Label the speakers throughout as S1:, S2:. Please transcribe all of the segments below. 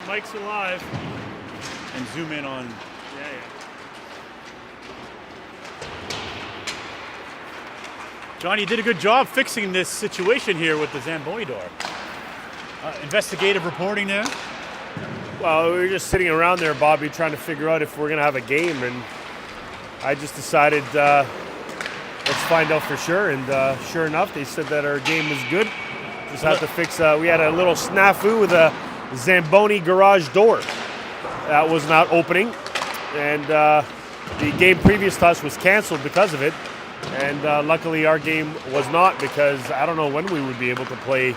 S1: mics are live.
S2: And zoom in on.
S1: Yeah.
S2: Johnny, you did a good job fixing this situation here with the Zamboni door. Investigative reporting there.
S1: Well, we were just sitting around there, Bobby, trying to figure out if we're going to have a game, and I just decided let's find out for sure, and sure enough, they said that our game was good. Just had to fix, we had a little snafu with a Zamboni garage door that was not opening, and the game previous to us was canceled because of it, and luckily our game was not, because I don't know when we would be able to play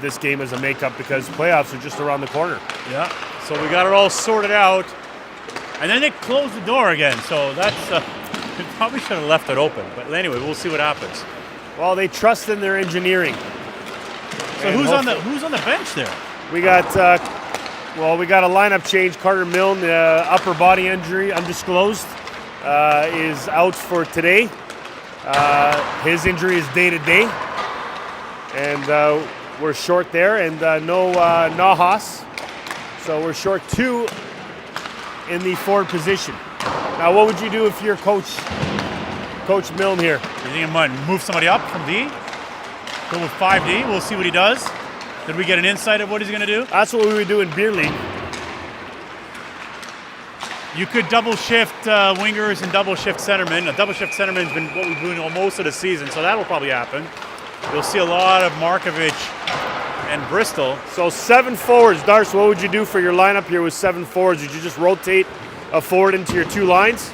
S1: this game as a makeup, because playoffs are just around the corner.
S2: Yeah, so we got it all sorted out, and then they closed the door again, so that's, we probably should have left it open, but anyway, we'll see what happens.
S1: Well, they trust in their engineering.
S2: So who's on the bench there?
S1: We got we got a lineup change. Carter Milne, upper body injury, undisclosed, is out for today. His injury is day to day, and we're short there, and no Nahas, so we're short 2 in the forward position. Now, what would you do if you're Coach Milne here?
S2: You think I might move somebody up from D? Go with 5D. We'll see what he does. Did we get an insight of what he's going to do?
S1: That's what we would do in beer league.
S2: You could double shift wingers and double shift centermen. A double shift centerman's been what we've been doing most of the season, so that will probably happen. You'll see a lot of Markovic and Bristol.
S1: So 7 forwards. Darce, what would you do for your lineup here with 7 forwards? Would you just rotate a forward into your 2 lines?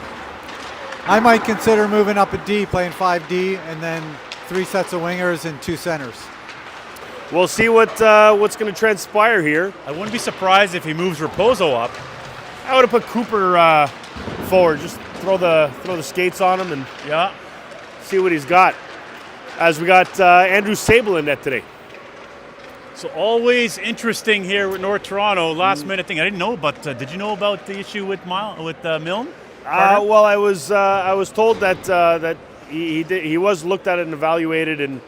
S3: I might consider moving up a D, playing 5D, and then 3 sets of wingers and 2 centers.
S1: We'll see what's going to transpire here.
S2: I wouldn't be surprised if he moves Raposo up.
S1: I would have put Cooper forward. Just throw the skates on him and see what he's got. As we got Andrew Sable in net today.
S2: So always interesting here with North Toronto. Last minute thing I didn't know, but did you know about the issue with Milne?
S1: Well, I was told that he was looked at and evaluated, and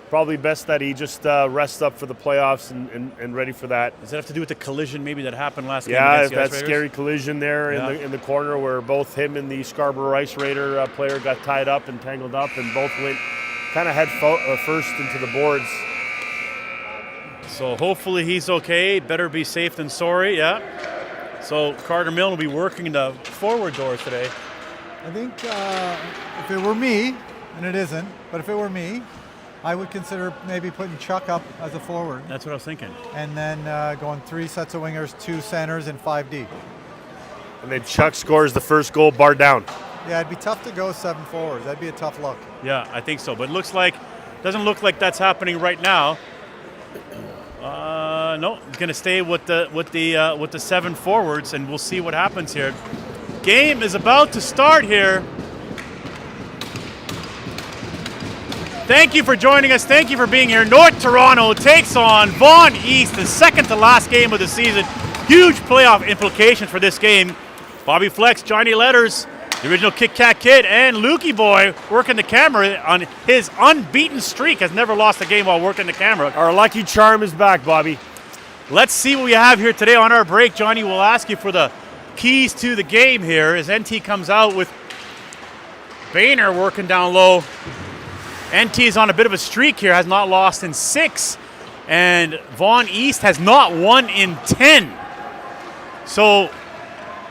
S1: probably best that he just rests up for the playoffs and ready for that.
S2: Does that have to do with the collision maybe that happened last game?
S1: Yeah, that scary collision there in the corner where both him and the Scarborough Ice Raider player got tied up and tangled up, and both went kind of head first into the boards.
S2: So hopefully he's okay. Better be safe than sorry, yeah. So Carter Milne will be working the forward doors today.
S3: I think if it were me, and it isn't, but if it were me, I would consider maybe putting Chuck up as a forward.
S2: That's what I was thinking.
S3: And then going 3 sets of wingers, 2 centers, and 5D.
S1: And then Chuck scores the first goal, bar down.
S3: Yeah, it'd be tough to go 7 forwards. That'd be a tough look.
S2: Yeah, I think so. But it doesn't look like that's happening right now. No, he's going to stay with the 7 forwards, and we'll see what happens here. Game is about to start here. Thank you for joining us. Thank you for being here. North Toronto takes on Vaughan East, the second to last game of the season. Huge playoff implications for this game. Bobby Flex, Johnny Letters, the original KitKat Kid, and Lukey Boy working the camera on his unbeaten streak. Has never lost a game while working the camera.
S1: Our lucky charm is back, Bobby.
S2: Let's see what we have here today on our break. Johnny will ask you for the keys to the game here as NT comes out with Boehner working down low. NT is on a bit of a streak here, has not lost in 6, and Vaughan East has not won in 10. So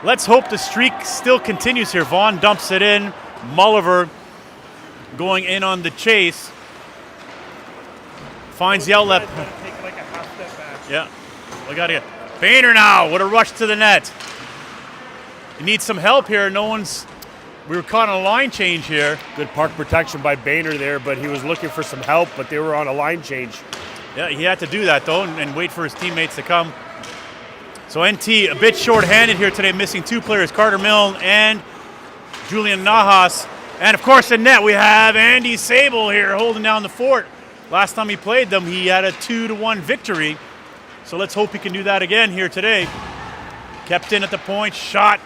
S2: let's hope the streak still continues here. Vaughan dumps it in. Mulliver going in on the chase. Finds the outlet.
S1: Take like a half step back.
S2: Yeah, we got to get Boehner now. What a rush to the net. You need some help here. We were caught on a line change here.
S1: Good park protection by Boehner there, but he was looking for some help, but they were on a line change.
S2: Yeah, he had to do that, though, and wait for his teammates to come. So NT a bit short-handed here today, missing 2 players, Carter Milne and Julian Nahas. And, of course, in net, we have Andy Sable here holding down the fort. Last time he played them, he had a 2-1 victory. So let's hope he can do that again here today. Kept in at the point, shot.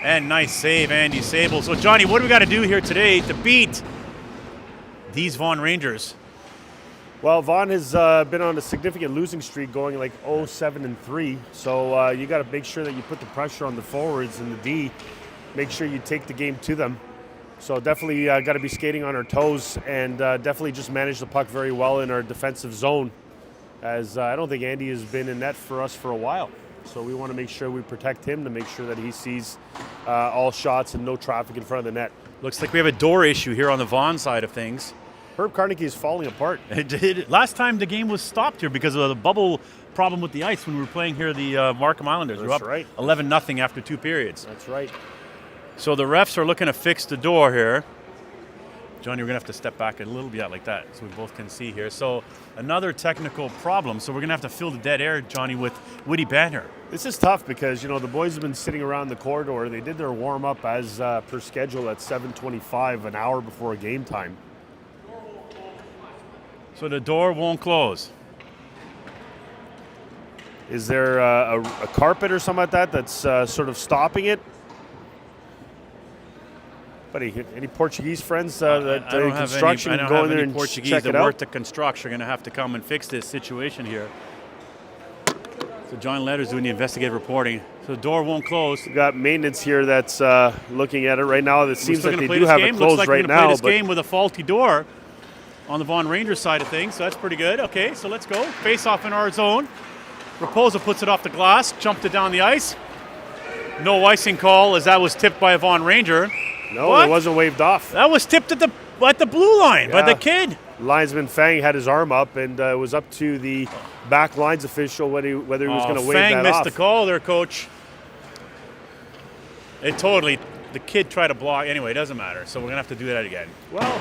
S2: And nice save, Andy Sable. So, Johnny, what do we got to do here today to beat these Vaughan Rangers?
S1: Well, Vaughan has been on a significant losing streak, going like 0-7-3. So you got to make sure that you put the pressure on the forwards and the D. Make sure you take the game to them. So definitely got to be skating on our toes, and definitely just manage the puck very well in our defensive zone, as I don't think Andy has been in net for us for a while. So we want to make sure we protect him to make sure that he sees all shots and no traffic in front of the net.
S2: Looks like we have a door issue here on the Vaughan side of things.
S1: Herb Carnegie is falling apart.
S2: It did. Last time the game was stopped here because of the bubble problem with the ice when we were playing here the Markham Islanders.
S1: That's
S2: we were up
S1: right.
S2: 11-0 after 2 periods.
S1: That's right.
S2: So the refs are looking to fix the door here. Johnny, we're going to have to step back a little bit like that so we both can see here. So another technical problem. So we're going to have to fill the dead air, Johnny, with witty banter.
S1: This is tough because, you know, the boys have been sitting around the corridor. They did their warm-up as per schedule at 7:25, an hour before game time.
S2: So the door won't close.
S1: Is there a carpet or something like that that's sort of stopping it? Buddy, any Portuguese friends that
S2: I don't have
S1: construction
S2: any, I
S1: go
S2: don't
S1: in
S2: have
S1: there
S2: any
S1: and
S2: Portuguese
S1: check
S2: that
S1: it
S2: work
S1: out?
S2: the construction. Are going to have to come and fix this situation here. So John Letter's doing the investigative reporting. So the door won't close.
S1: We got maintenance here that's looking at it right now. It seems like they do have it
S2: Looks
S1: closed
S2: like
S1: right
S2: we're gonna
S1: now.
S2: play this game with a faulty door on the Vaughan Rangers side of things. So that's pretty good. Okay, so let's go. Face off in our zone. Raposo puts it off the glass, jumped it down the ice. No icing call as that was tipped by a Vaughan Ranger.
S1: No,
S2: What?
S1: it wasn't waved off.
S2: That was tipped at the blue line by the
S1: Yeah.
S2: kid.
S1: Linesman Fang had his arm up, and it was up to the back lines official whether he was going to wave
S2: Fang
S1: that
S2: missed
S1: off.
S2: the call there, coach. The kid tried to block. Anyway, it doesn't matter. So we're going to have to do that again.
S1: Well,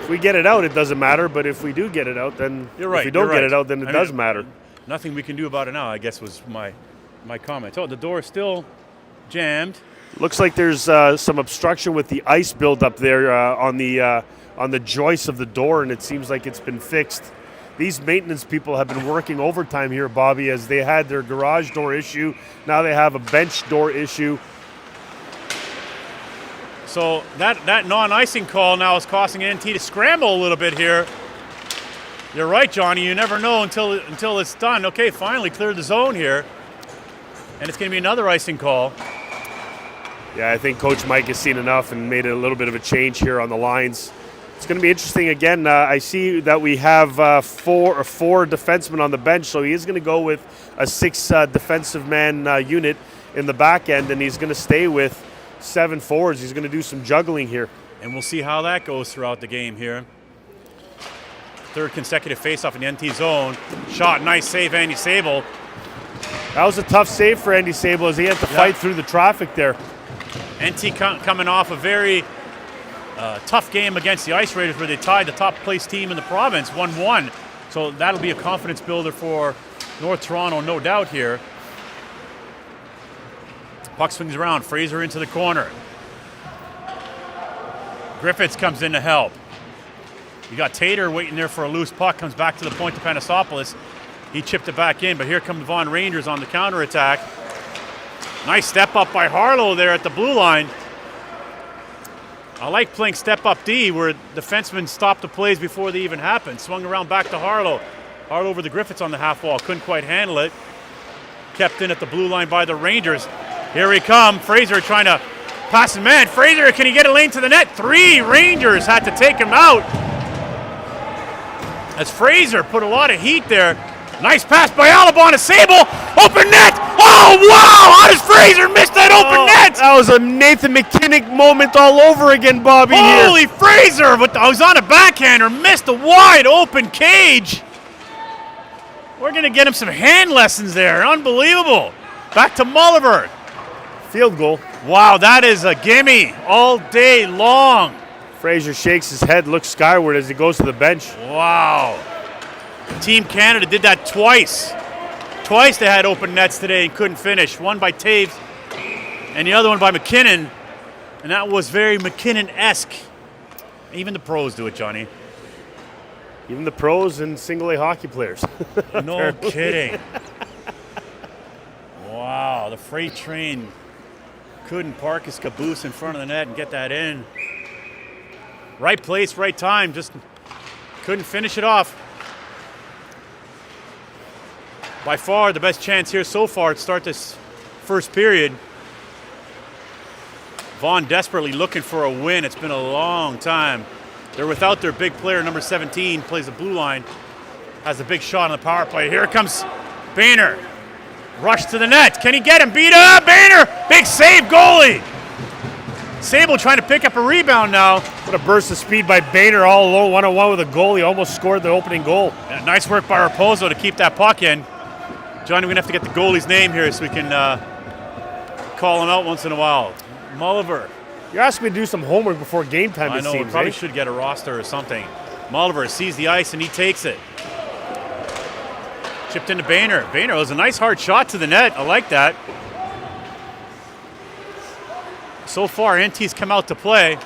S1: if we get it out, it doesn't matter. But if we do get it out, then
S2: You're right.
S1: if we don't
S2: you're
S1: get
S2: right.
S1: it out, then it
S2: I
S1: does
S2: mean,
S1: matter.
S2: Nothing we can do about it now, I guess, was my comment. Oh, the door is still jammed.
S1: Looks like there's some obstruction with the ice buildup there on the joist of the door, and it seems like it's been fixed. These maintenance people have been working overtime here, Bobby, as they had their garage door issue. Now they have a bench door issue.
S2: So that non-icing call now is causing NT to scramble a little bit here. You're right, Johnny. You never know until it's done. Okay, finally cleared the zone here. And it's going to be another icing call.
S1: Yeah, I think Coach Mike has seen enough and made a little bit of a change here on the lines. It's going to be interesting again. I see that we have four defensemen on the bench, so he is going to go with a 6 defensive man unit in the back end, and he's going to stay with 7 forwards. He's going to do some juggling here.
S2: And we'll see how that goes throughout the game here. Third consecutive faceoff in the NT zone. Shot, nice save, Andy Sable.
S1: That was a tough save for Andy Sable as he had to fight through the traffic there.
S2: NT coming off a very tough game against the Ice Raiders where they tied the top place team in the province 1-1. So that'll be a confidence builder for North Toronto, no doubt here. Puck swings around, Fraser into the corner. Griffiths comes in to help. You got Tater waiting there for a loose puck, comes back to the point to Panasopoulos. He chipped it back in, but here come the Vaughan Rangers on the counterattack. Nice step up by Harlow there at the blue line. I like playing step up D where defensemen stop the plays before they even happen. Swung around back to Harlow. Harlow over the Griffiths on the half wall. Couldn't quite handle it. Kept in at the blue line by the Rangers. Here we come. Fraser trying to pass him. Man, Fraser, can he get a lane to the net? 3 Rangers had to take him out. As Fraser put a lot of heat there. Nice pass by Alabon to Sable. Open net. Oh, wow. How does Fraser miss that open net?
S1: That was a Nathan McKinnick moment all over again, Bobby.
S2: Holy Fraser. I was on a backhander. Missed a wide open cage. We're going to get him some hand lessons there. Unbelievable. Back to Mulliver.
S1: Field goal.
S2: Wow, that is a gimme all day long.
S1: Fraser shakes his head, looks skyward as he goes to the bench.
S2: Wow. Team Canada did that twice. Twice they had open nets today and couldn't finish. One by Taves and the other one by McKinnon. And that was very McKinnon-esque. Even the pros do it, Johnny.
S1: Even the pros and single-A hockey players.
S2: No kidding. Wow, the freight train couldn't park his caboose in front of the net and get that in. Right place, right time. Just Couldn't finish it off. By far the best chance here so far to start this first period. Vaughan desperately looking for a win. It's been a long time. They're without their big player, number 17, plays the blue line. Has a big shot on the power play. Here comes Boehner. Rush to the net. Can he get him? Beat up. Boehner. Big save, goalie. Sable trying to pick up a rebound now.
S1: What a burst of speed by Boehner, all alone, one-on-one with a goalie. Almost scored the opening goal.
S2: Yeah, nice work by Raposo to keep that puck in. Johnny, we're going to have to get the goalie's name here so we can call him out once in a while. Mulliver.
S1: You're asking me to do some homework before game time,
S2: I know,
S1: seems,
S2: we probably
S1: eh?
S2: should get a roster or something. Mulliver sees the ice and he takes it. Chipped into Boehner. Boehner was a nice hard shot to the net. I like that. So far, NT's come out to play.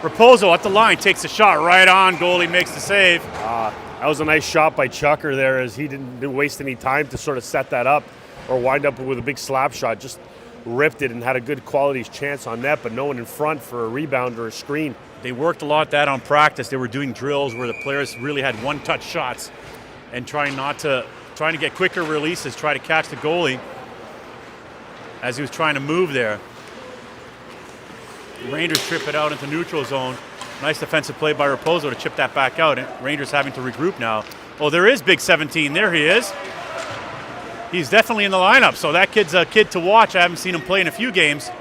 S2: Raposo at the line takes a shot right on. Goalie makes the save.
S1: That was a nice shot by Chucker there, as he didn't waste any time to sort of set that up or wind up with a big slap shot. Just ripped it and had a good quality chance on net, but no one in front for a rebound or a screen.
S2: They worked a lot that on practice. They were doing drills where the players really had one-touch shots and trying to get quicker releases, try to catch the goalie as he was trying to move there. The Rangers trip it out into neutral zone. Nice defensive play by Raposo to chip that back out. And Rangers having to regroup now. Oh, there is Big 17. There he is. He's definitely in the lineup, so that kid's a kid to watch. I haven't seen him play in a few games.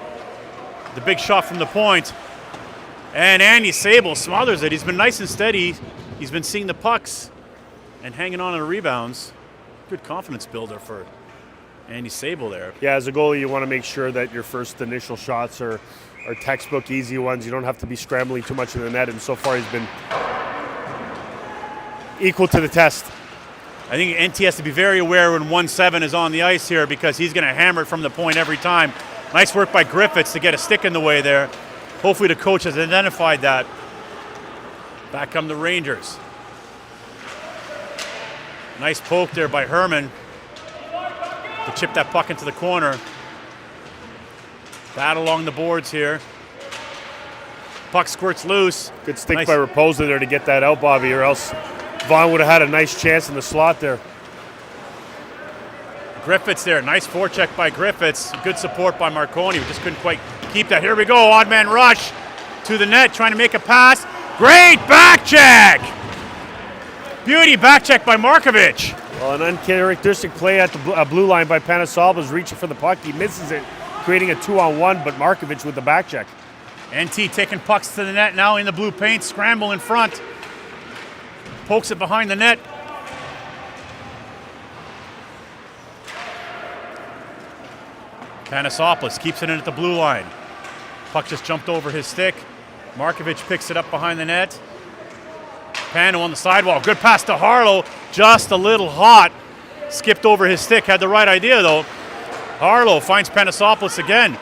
S2: The big shot from the point. And Andy Sable smothers it. He's been nice and steady. He's been seeing the pucks and hanging on to the rebounds. Good confidence builder for Andy Sable there.
S1: Yeah, as a goalie, you want to make sure that your first initial shots are textbook easy ones. You don't have to be scrambling too much in the net, and so far he's been equal to the test.
S2: I think NT has to be very aware when 1-7 is on the ice here because he's going to hammer it from the point every time. Nice work by Griffiths to get a stick in the way there. Hopefully the coach has identified that. Back come the Rangers. Nice poke there by Herman to chip that puck into the corner. Battle along the boards here. Puck squirts loose.
S1: Good stick by Raposo there to get that out, Bobby, or else Vaughan would have had a nice chance in the slot there.
S2: Griffiths there. Nice forecheck by Griffiths. Good support by Marconi. We just couldn't quite keep that. Here we go. Odd man rush to the net, trying to make a pass. Great back check. Beauty back check by Markovic.
S1: Well, an uncharacteristic play at the blue line by Panasalva's reaching for the puck. He misses it, creating a 2-on-1, but Markovic with the back check.
S2: NT taking pucks to the net now in the blue paint. Scramble in front. Pokes it behind the net. Panasopoulos keeps it in at the blue line. Puck just jumped over his stick. Markovic picks it up behind the net. Pano on the sidewall. Good pass to Harlow. Just a little hot. Skipped over his stick. Had the right idea, though. Harlow finds Panasopoulos again.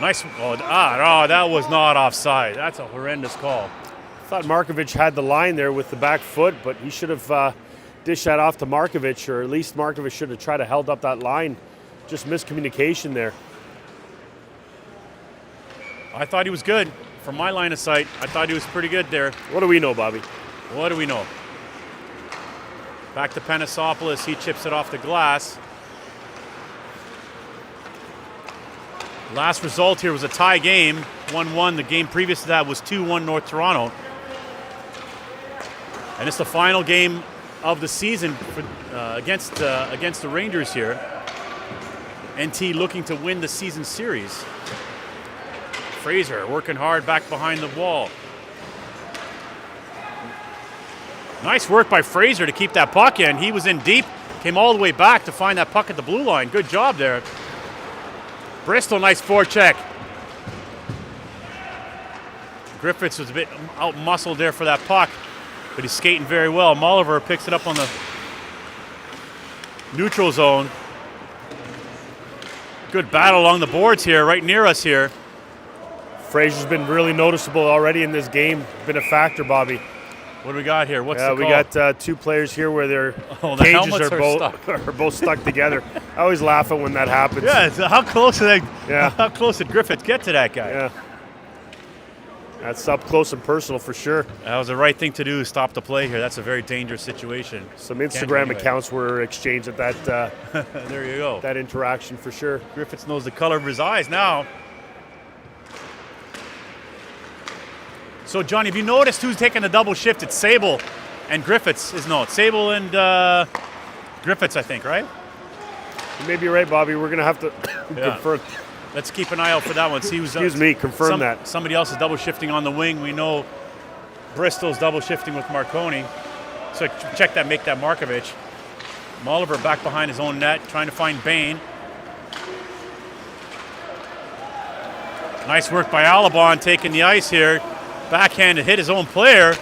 S2: Nice. Oh, that was not offside. That's a horrendous call.
S1: I thought Markovic had the line there with the back foot, but he should have dished that off to Markovic, or at least Markovic should have tried to held up that line. Just miscommunication there.
S2: I thought he was good. From my line of sight, I thought he was pretty good there.
S1: What do we know, Bobby?
S2: What do we know? Back to Panasopoulos. He chips it off the glass. Last result here was a tie game, 1-1. The game previous to that was 2-1 North Toronto. And it's the final game of the season for, against the Rangers here. NT looking to win the season series. Fraser working hard back behind the wall. Nice work by Fraser to keep that puck in. He was in deep, came all the way back to find that puck at the blue line. Good job there. Bristol, nice forecheck. Griffiths was a bit out-muscled there for that puck, but he's skating very well. Mulliver picks it up on the neutral zone. Good battle along the boards here, right near us here.
S1: Fraser's been really noticeable already in this game. Been a factor, Bobby.
S2: What do we got here? What's the call?
S1: We got two players here where their
S2: the
S1: cages
S2: helmets
S1: are both stuck together. I always laugh at when that happens.
S2: Yeah, how close did
S1: Yeah.
S2: How close did Griffith get to that guy?
S1: Yeah. That's up close and personal for sure.
S2: That was the right thing to do, stop the play here. That's a very dangerous situation.
S1: Some Instagram accounts were exchanged at that
S2: there you go.
S1: that interaction for sure.
S2: Griffiths knows the color of his eyes now. So, Johnny, have you noticed who's taking the double shift? It's Sable and Griffiths. It's Sable and Griffiths, I think, right?
S1: You may be right, Bobby. We're going to have to confirm.
S2: Let's keep an eye out for that one. See who's
S1: confirm that.
S2: Somebody else is double shifting on the wing. We know Bristol's double shifting with Marconi. So check that, make that Markovic. Molliver back behind his own net, trying to find Bain. Nice work by Alabon taking the ice here. Backhand to hit his own player.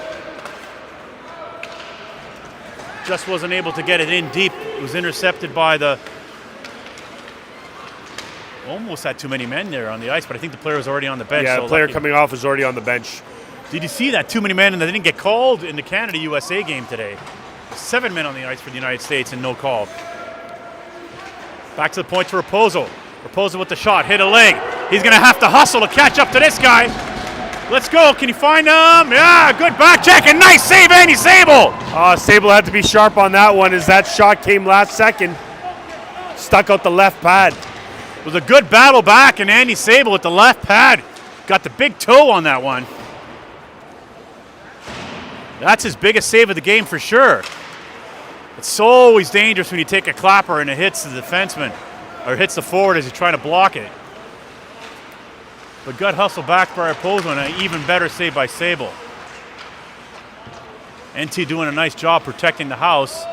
S2: Just wasn't able to get it in deep. It was intercepted by the... Almost had too many men there on the ice, but I think the player was already on the bench.
S1: Yeah,
S2: so
S1: the player coming off is already on the bench.
S2: Did you see that? Too many men, and they didn't get called in the Canada-USA game today. 7 men on the ice for the United States and no call. Back to the point to Raposo. Raposo with the shot, hit a leg. He's going to have to hustle to catch up to this guy. Let's go. Can you find him? Yeah, good back check and nice save, Andy Sable.
S1: Sable had to be sharp on that one as that shot came last second. Stuck out the left pad.
S2: It was a good battle back, and Andy Sable with the left pad got the big toe on that one. That's his biggest save of the game for sure. It's always dangerous when you take a clapper and it hits the defenseman or hits the forward as you're trying to block it. But good hustle back by Raposo and an even better save by Sable. NT doing a nice job protecting the house,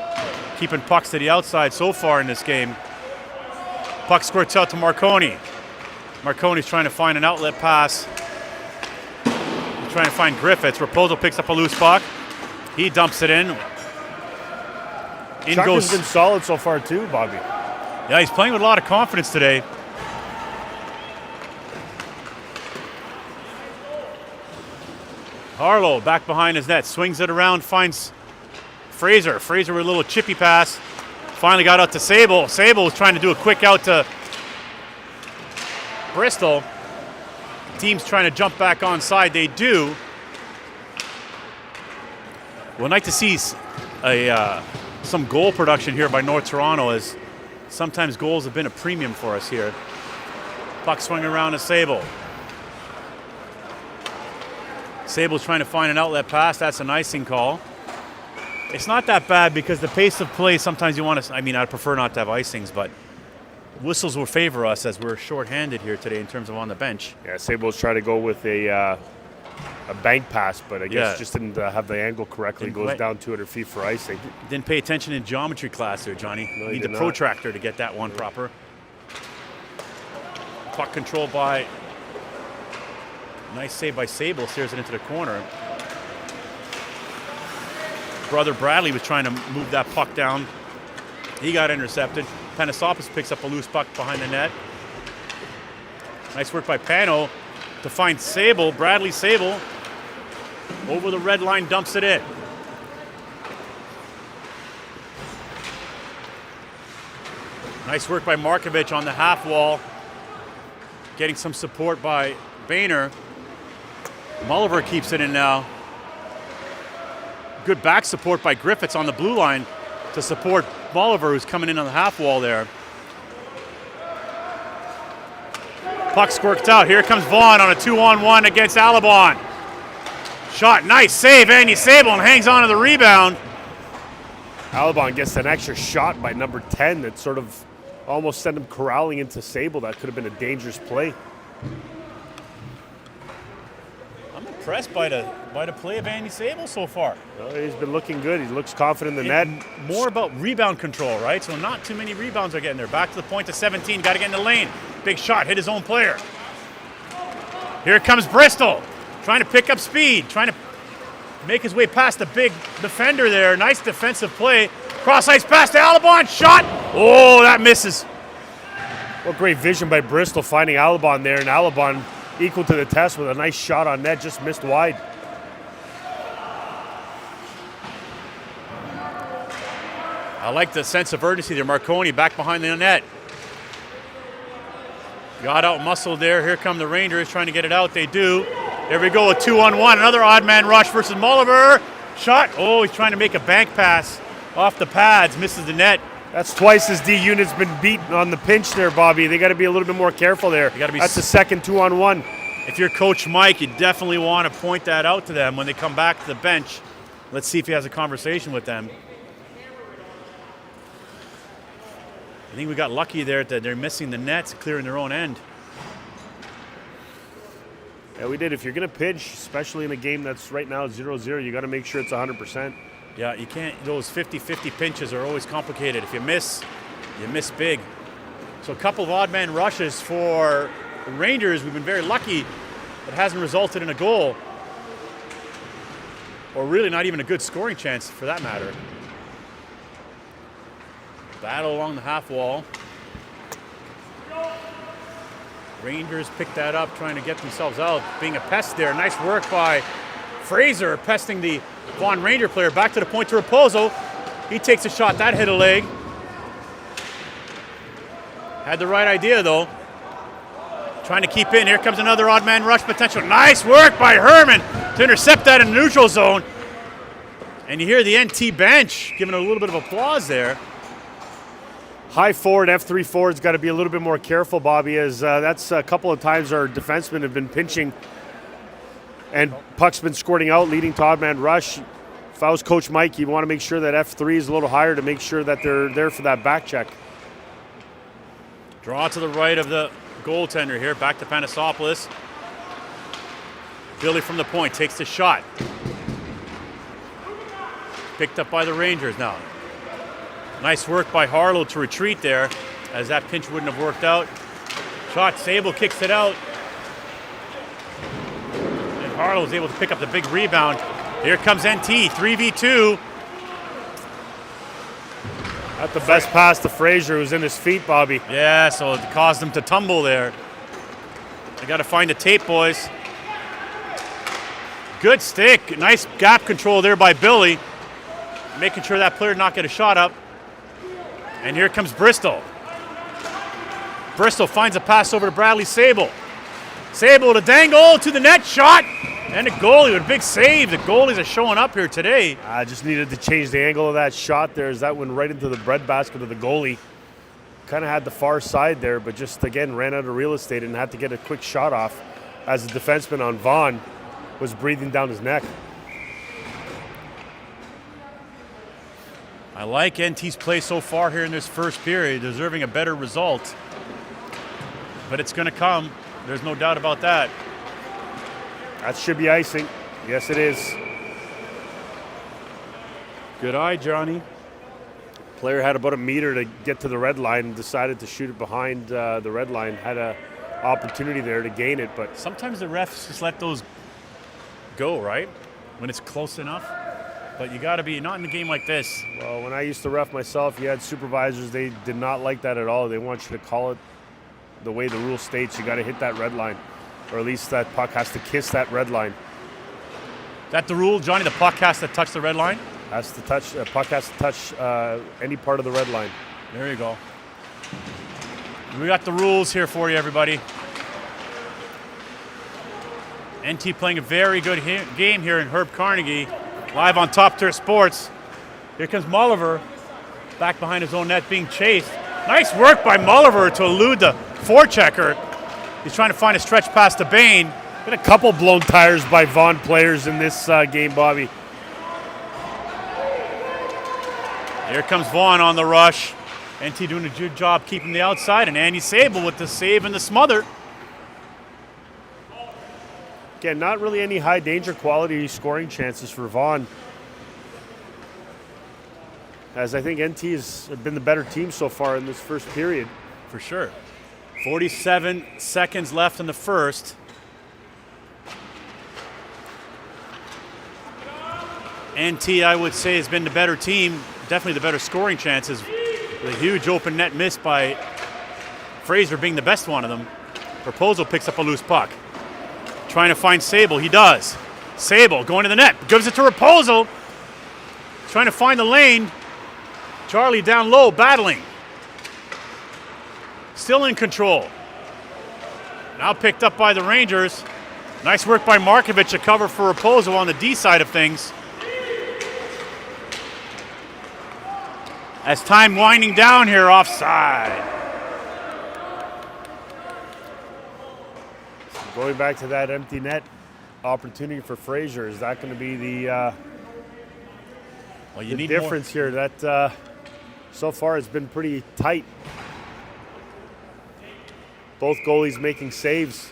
S2: keeping pucks to the outside so far in this game. Puck squirts out to Marconi. Marconi's trying to find an outlet pass. He's trying to find Griffiths. Raposo picks up a loose puck. He dumps it in.
S1: Chuck has been solid so far too, Bobby.
S2: Yeah, he's playing with a lot of confidence today. Harlow back behind his net, swings it around, finds Fraser. Fraser with a little chippy pass. Finally got out to Sable. Sable was trying to do a quick out to Bristol. Team's trying to jump back onside. They do. We'd like to see some goal production here by North Toronto, as sometimes goals have been a premium for us here. Puck swinging around to Sable. Sable's trying to find an outlet pass. That's an icing call. It's not that bad because the pace of play, sometimes you want to, I'd prefer not to have icings, but whistles will favor us as we're short-handed here today in terms of on the bench.
S1: Yeah, Sable's trying to go with a bank pass, but I guess just didn't have the angle correctly. Goes down 200 feet for icing.
S2: Didn't pay attention in geometry class there, Johnny.
S1: No,
S2: Need the protractor to get that one proper. Puck control by, nice save by Sable, steers it into the corner. Brother Bradley was trying to move that puck down. He got intercepted. Panosopoulos picks up a loose puck behind the net. Nice work by Pano to find Sable. Bradley Sable over the red line, dumps it in. Nice work by Markovic on the half wall. Getting some support by Boehner. Molliver keeps it in now. Good back support by Griffiths on the blue line to support Molliver, who's coming in on the half wall there. Puck squirts out. Here comes Vaughan on a 2-on-1 against Alabon. Shot, nice save, Andy Sable, and hangs on to the rebound.
S1: Alabon gets an extra shot by number 10 that sort of almost sent him corralling into Sable. That could have been a dangerous play.
S2: I'm impressed by the play of Andy Sable so far.
S1: Well, he's been looking good. He looks confident in the net.
S2: More about rebound control, right? So not too many rebounds are getting there. Back to the point to 17. Got to get in the lane. Big shot, hit his own player. Here comes Bristol, trying to pick up speed, trying to make his way past the big defender there. Nice defensive play. Cross ice pass to Alabon. Shot. Oh, that misses.
S1: Well, great vision by Bristol finding Alabon there, and Alabon equal to the test with a nice shot on net, just missed wide.
S2: I like the sense of urgency there. Marconi back behind the net. Got out muscled there. Here come the Rangers trying to get it out. They do. There we go, a 2-on-1. Another odd man rush versus Molliver. Shot. Oh, he's trying to make a bank pass off the pads. Misses the net.
S1: That's twice his D unit's been beaten on the pinch there, Bobby. They got to be a little bit more careful there. That's the second 2-on-1.
S2: If you're Coach Mike, you definitely want to point that out to them when they come back to the bench. Let's see if he has a conversation with them. I think we got lucky there that they're missing the nets, clearing their own end.
S1: Yeah, we did. If you're going to pinch, especially in a game that's right now 0-0, you got to make sure it's 100%.
S2: Yeah, you can't. Those 50-50 pinches are always complicated. If you miss big. So a couple of odd man rushes for the Rangers. We've been very lucky. It hasn't resulted in a goal. Or really not even a good scoring chance for that matter. Battle along the half wall. Rangers pick that up, trying to get themselves out. Being a pest there. Nice work by Fraser, pesting the Vaughan Ranger player. Back to the point to Raposo. He takes a shot. That hit a leg. Had the right idea, though. Trying to keep in. Here comes another odd man rush potential. Nice work by Herman to intercept that in the neutral zone. And you hear the NT bench giving a little bit of applause there.
S1: High forward, F3 forward's got to be a little bit more careful, Bobby, as that's a couple of times our defensemen have been pinching and puck's been squirting out, leading to odd man rush. If I was Coach Mike, you want to make sure that F3 is a little higher to make sure that they're there for that back check.
S2: Draw to the right of the goaltender here, back to Panasopoulos. Billy from the point takes the shot. Picked up by the Rangers now. Nice work by Harlow to retreat there, as that pinch wouldn't have worked out. Shot, Sable kicks it out. And Harlow's able to pick up the big rebound. Here comes NT, 3v2.
S1: That's the best pass to Fraser, who's in his feet, Bobby.
S2: Yeah, so it caused him to tumble there. They got to find the tape, boys. Good stick. Nice gap control there by Billy. Making sure that player did not get a shot up. And here comes Bristol. Bristol finds a pass over to Bradley Sable. Sable to dangle to the net, shot. And a goalie with a big save. The goalies are showing up here today.
S1: I just needed to change the angle of that shot there as that went right into the breadbasket of the goalie. Kind of had the far side there, but just, again, ran out of real estate and had to get a quick shot off as the defenseman on Vaughan was breathing down his neck.
S2: I like NT's play so far here in this first period, deserving a better result. But it's going to come. There's no doubt about that.
S1: That should be icing. Yes, it is.
S2: Good eye, Johnny.
S1: Player had about a meter to get to the red line and decided to shoot it behind the red line. Had an opportunity there to gain it, but
S2: sometimes the refs just let those go, right? When it's close enough. But you got to be, not in a game like this.
S1: Well, when I used to ref myself, you had supervisors, they did not like that at all. They want you to call it the way the rule states. You got to hit that red line, or at least that puck has to kiss that red line.
S2: Is that the rule, Johnny? The puck has to touch the red line?
S1: Has to touch. Puck has to touch any part of the red line.
S2: There you go. We got the rules here for you, everybody. NT playing a very good game here in Herb Carnegie. Live on Top Tier Sports. Here comes Molliver, back behind his own net, being chased. Nice work by Molliver to elude the forechecker. He's trying to find a stretch pass to Bain.
S1: Been a couple blown tires by Vaughan players in this game, Bobby.
S2: Here comes Vaughan on the rush. NT doing a good job keeping the outside, and Andy Sable with the save and the smother.
S1: Again, not really any high danger quality scoring chances for Vaughan, as I think NT has been the better team so far in this first period.
S2: For sure. 47 seconds left in the first. NT, I would say, has been the better team, definitely the better scoring chances. The huge open net miss by Fraser being the best one of them. Proposal picks up a loose puck. Trying to find Sable, he does. Sable going to the net, gives it to Raposo. Trying to find the lane. Charlie down low, battling. Still in control. Now picked up by the Rangers. Nice work by Markovic to cover for Raposo on the D side of things. As time winding down here, offside.
S1: Going back to that empty net opportunity for Fraser, is that going to be the difference here? That so far has been pretty tight. Both goalies making saves.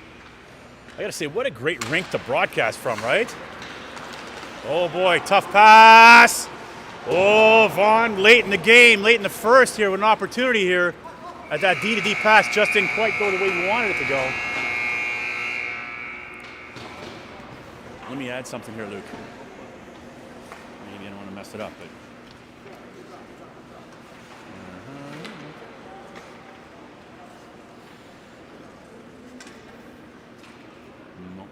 S2: I gotta say, what a great rink to broadcast from, right? Oh boy, tough pass. Oh, Vaughan late in the game, late in the first here with an opportunity here. At that D-to-D pass just didn't quite go the way we wanted it to go. Let me add something here, Luke. Maybe I don't want to mess it up, but. No.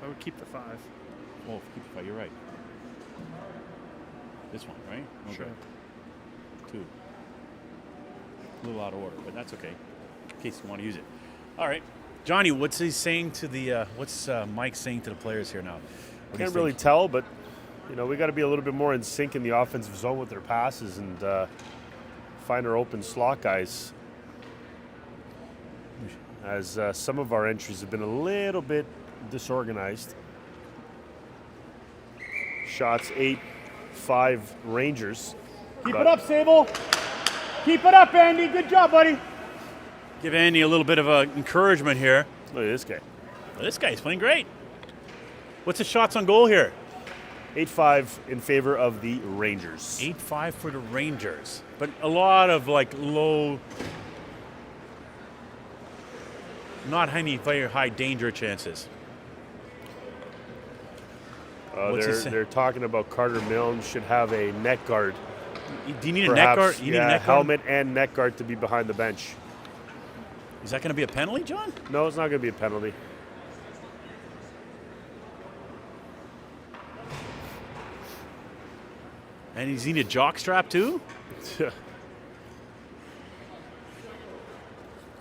S4: I would keep the 5.
S2: Oh, keep the 5, you're right. This one, right? Okay.
S4: Sure.
S2: 2. A little out of order, but that's okay. In case you want to use it. All right. Johnny, what's he saying to the, what's Mike saying to the players here now?
S1: Can't really tell, but you know, we got to be a little bit more in sync in the offensive zone with their passes and find our open slot guys. As some of our entries have been a little bit disorganized. Shots 8-5 Rangers.
S2: Keep it up, Sable. Keep it up, Andy. Good job, buddy. Give Andy a little bit of encouragement here.
S1: Look at this guy.
S2: Well, this guy's playing great. What's the shots on goal here?
S1: 8-5 in favor of the Rangers.
S2: 8-5 for the Rangers. But a lot of like low, not any very high danger chances.
S1: They're talking about Carter Milne should have a net guard.
S2: Do you need
S1: Perhaps,
S2: a net guard? You need a net guard?
S1: Helmet and net guard to be behind the bench.
S2: Is that going to be a penalty, John?
S1: No, it's not going to be a penalty.
S2: And he's need a jock strap too?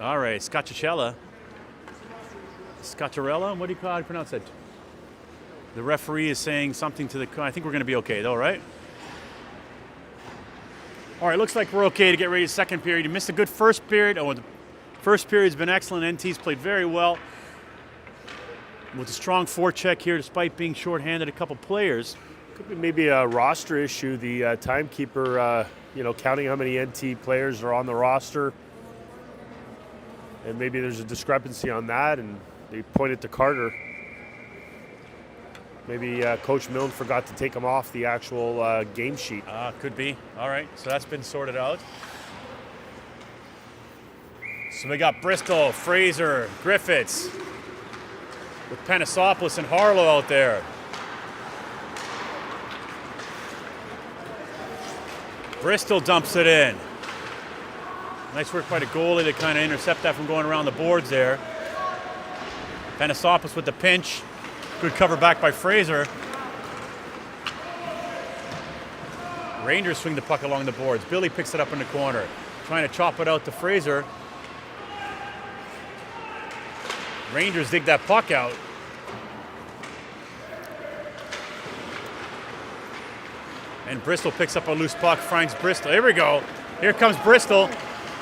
S2: All right, Scottarella. Scottarella, what do you call it? Pronounce it? The referee is saying something to the. I think we're going to be okay, though, right? All right, looks like we're okay to get ready to second period. You missed a good first period. Oh, the first period's been excellent. NT's played very well with a strong forecheck here, despite being shorthanded a couple players.
S1: Could be maybe a roster issue. The timekeeper, counting how many NT players are on the roster, and maybe there's a discrepancy on that, and they pointed to Carter. Maybe Coach Milne forgot to take him off the actual game sheet.
S2: Could be. All right, so that's been sorted out. So we got Bristol, Fraser, Griffiths, with Panosopoulos and Harlow out there. Bristol dumps it in. Nice work by the goalie to kind of intercept that from going around the boards there. Panosopoulos with the pinch. Good cover back by Fraser. Rangers swing the puck along the boards. Billy picks it up in the corner. Trying to chop it out to Fraser. Rangers dig that puck out. And Bristol picks up a loose puck, finds Bristol. Here we go. Here comes Bristol.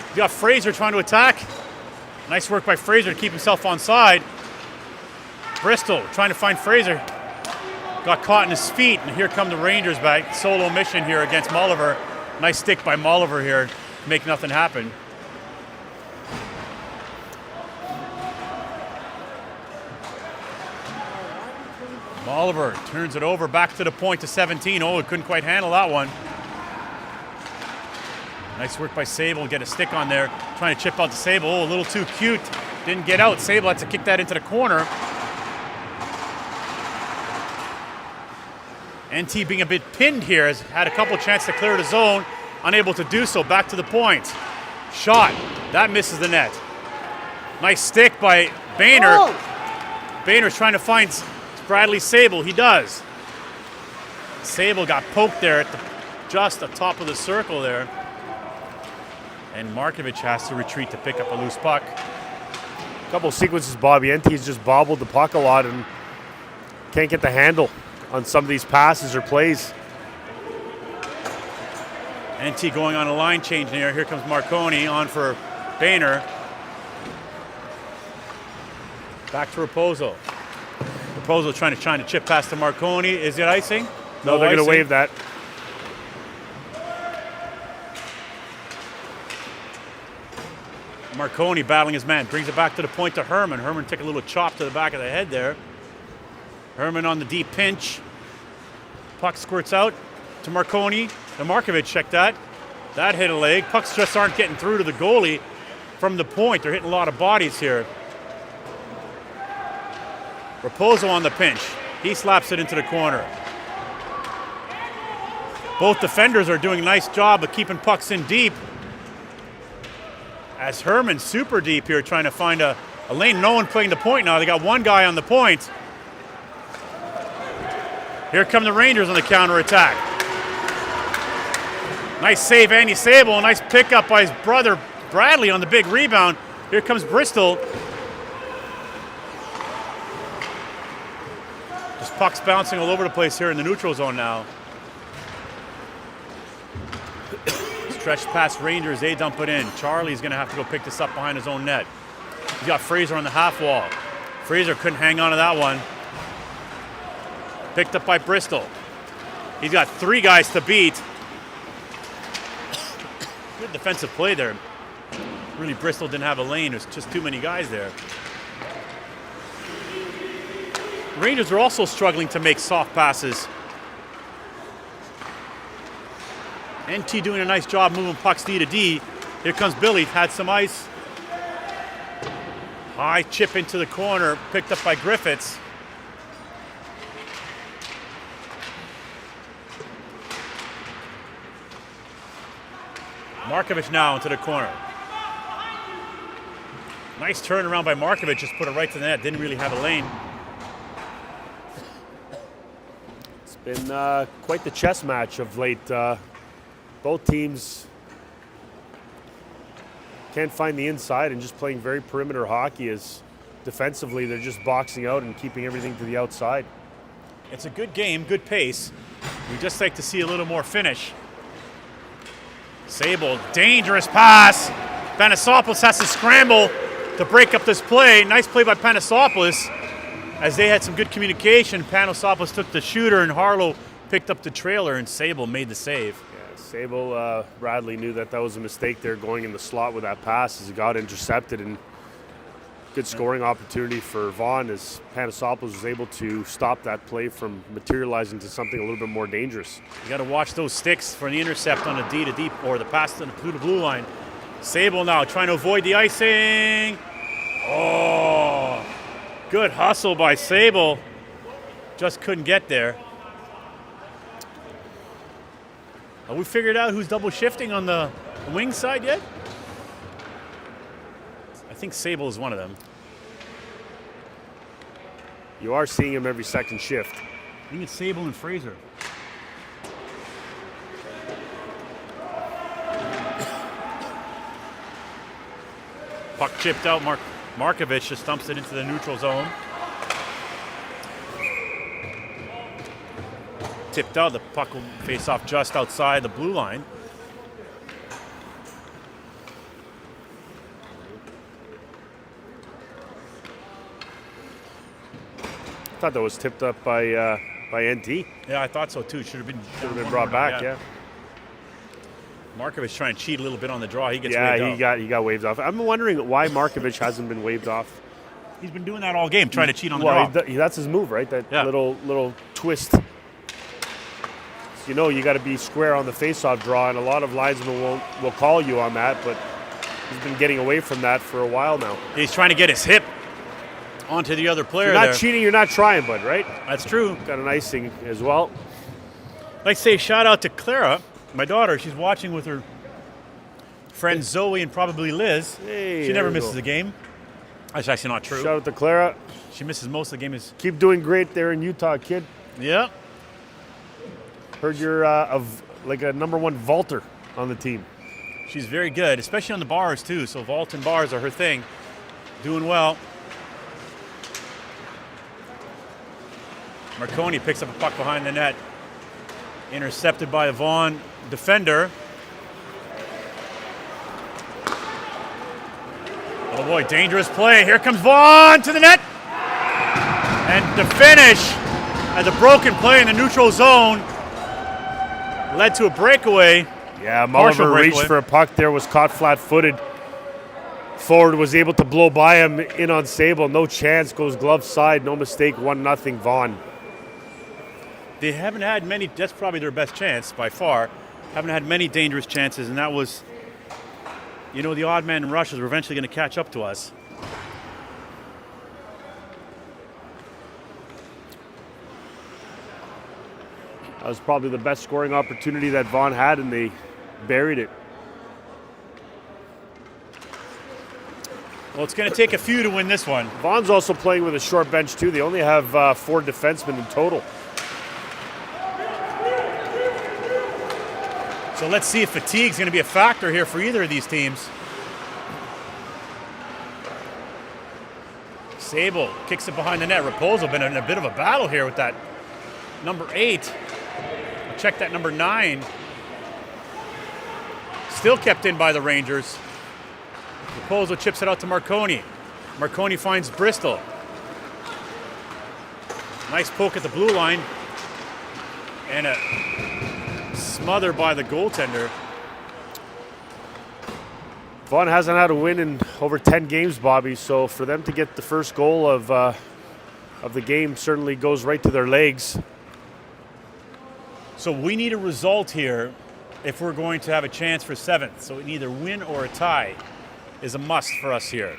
S2: You got Fraser trying to attack. Nice work by Fraser to keep himself onside. Bristol trying to find Fraser. Got caught in his feet, and here come the Rangers back. Solo mission here against Molliver. Nice stick by Molliver here to make nothing happen. Molliver turns it over back to the point to 17. Oh, it couldn't quite handle that one. Nice work by Sable. Get a stick on there. Trying to chip out to Sable. Oh, a little too cute. Didn't get out. Sable had to kick that into the corner. NT being a bit pinned here has had a couple chances to clear the zone. Unable to do so. Back to the point. Shot. That misses the net. Nice stick by Boehner.
S3: Oh!
S2: Boehner's trying to find Bradley Sable. He does. Sable got poked there at the just atop of the circle there. And Markovic has to retreat to pick up a loose puck.
S1: A couple of sequences, Bobby. NT's just bobbled the puck a lot and can't get the handle on some of these passes or plays.
S2: NT going on a line change here. Here comes Marconi on for Boehner. Back to Raposo. Raposo trying to chip past to Marconi. Is it icing?
S1: No, they're going to waive that.
S2: Marconi battling his man. Brings it back to the point to Herman. Herman took a little chop to the back of the head there. Herman on the deep pinch. Puck squirts out to Marconi. The Markovic checked that. That hit a leg. Pucks just aren't getting through to the goalie from the point. They're hitting a lot of bodies here. Raposo on the pinch. He slaps it into the corner. Both defenders are doing a nice job of keeping pucks in deep. As Herman super deep here trying to find a lane. No one playing the point now. They got one guy on the point. Here come the Rangers on the counterattack. Nice save, Andy Sable. Nice pickup by his brother Bradley on the big rebound. Here comes Bristol. Just pucks bouncing all over the place here in the neutral zone now. Stretch past Rangers, they dump it in. Charlie's going to have to go pick this up behind his own net. He's got Fraser on the half wall. Fraser couldn't hang on to that one. Picked up by Bristol. He's got three guys to beat. Good defensive play there. Really, Bristol didn't have a lane. There's just too many guys there. Rangers are also struggling to make soft passes. NT doing a nice job moving pucks D to D. Here comes Billy, had some ice. High chip into the corner, picked up by Griffiths. Markovic now into the corner. Nice turnaround by Markovic, just put it right to the net. Didn't really have a lane.
S1: It's been quite the chess match of late. Both teams can't find the inside and just playing very perimeter hockey. As defensively, they're just boxing out and keeping everything to the outside.
S2: It's a good game, good pace. We just like to see a little more finish. Sable, dangerous pass. Panasopoulos has to scramble to break up this play. Nice play by Panasopoulos. As they had some good communication, Panasopoulos took the shooter and Harlow picked up the trailer and Sable made the save.
S1: Sable, Bradley knew that was a mistake there going in the slot with that pass as it got intercepted, and good scoring opportunity for Vaughan as Panasopoulos was able to stop that play from materializing to something a little bit more dangerous.
S2: You got to watch those sticks for the intercept on the D to deep or the pass to the blue line. Sable now trying to avoid the icing. Oh, good hustle by Sable. Just couldn't get there. Have we figured out who's double shifting on the wing side yet? I think Sable is one of them.
S1: You are seeing him every second shift.
S2: I think it's Sable and Fraser. Puck chipped out. Markovic just dumps it into the neutral zone. Tipped out, the puck will face off just outside the blue line.
S1: I thought that was tipped up by NT.
S2: Yeah, I thought so too. Should have been
S1: brought back. Yeah.
S2: Markovic trying to cheat a little bit on the draw. He gets
S1: waived
S2: off.
S1: he got waved off. I'm wondering why Markovic hasn't been waved off.
S2: He's been doing that all game, trying to cheat on the draw.
S1: That's his move, right? That little twist. You know, you got to be square on the face-off draw, and a lot of linesmen will call you on that, but he's been getting away from that for a while now.
S2: He's trying to get his hip onto the other player.
S1: If you're not cheating, you're not trying, bud, right?
S2: That's true.
S1: Got an icing as well.
S2: I'd like to say shout out to Clara, my daughter. She's watching with her friends Zoe and probably Liz.
S1: Hey,
S2: she never misses a game. That's actually not true.
S1: Shout out to Clara.
S2: She misses most of the games.
S1: Keep doing great there in Utah, kid.
S2: Yeah.
S1: Heard you're like a #1 vaulter on the team.
S2: She's very good, especially on the bars too. So vault and bars are her thing. Doing well. Marconi picks up a puck behind the net. Intercepted by a Vaughan defender. Oh boy, dangerous play. Here comes Vaughan to the net. And the finish as a broken play in the neutral zone led to a breakaway.
S1: Yeah, Mulliver reached for a puck there, was caught flat-footed. Forward was able to blow by him in on Sable. No chance, goes glove side, no mistake, 1-0 Vaughan.
S2: They haven't had many, that's probably their best chance by far. Haven't had many dangerous chances, and that was, you know, the odd man rushes were eventually going to catch up to us.
S1: That was probably the best scoring opportunity that Vaughan had, and they buried it.
S2: Well, it's going to take a few to win this one.
S1: Vaughan's also playing with a short bench, too. They only have 4 defensemen in total.
S2: So let's see if fatigue's going to be a factor here for either of these teams. Sable kicks it behind the net. Raposo been in a bit of a battle here with that number 8. I'll check that number 9. Still kept in by the Rangers. Raposo chips it out to Marconi. Marconi finds Bristol. Nice poke at the blue line. And a smother by the goaltender.
S1: Vaughan hasn't had a win in over 10 games, Bobby, so for them to get the first goal of the game certainly goes right to their legs.
S2: So we need a result here if we're going to have a chance for 7th. So either win or a tie is a must for us here.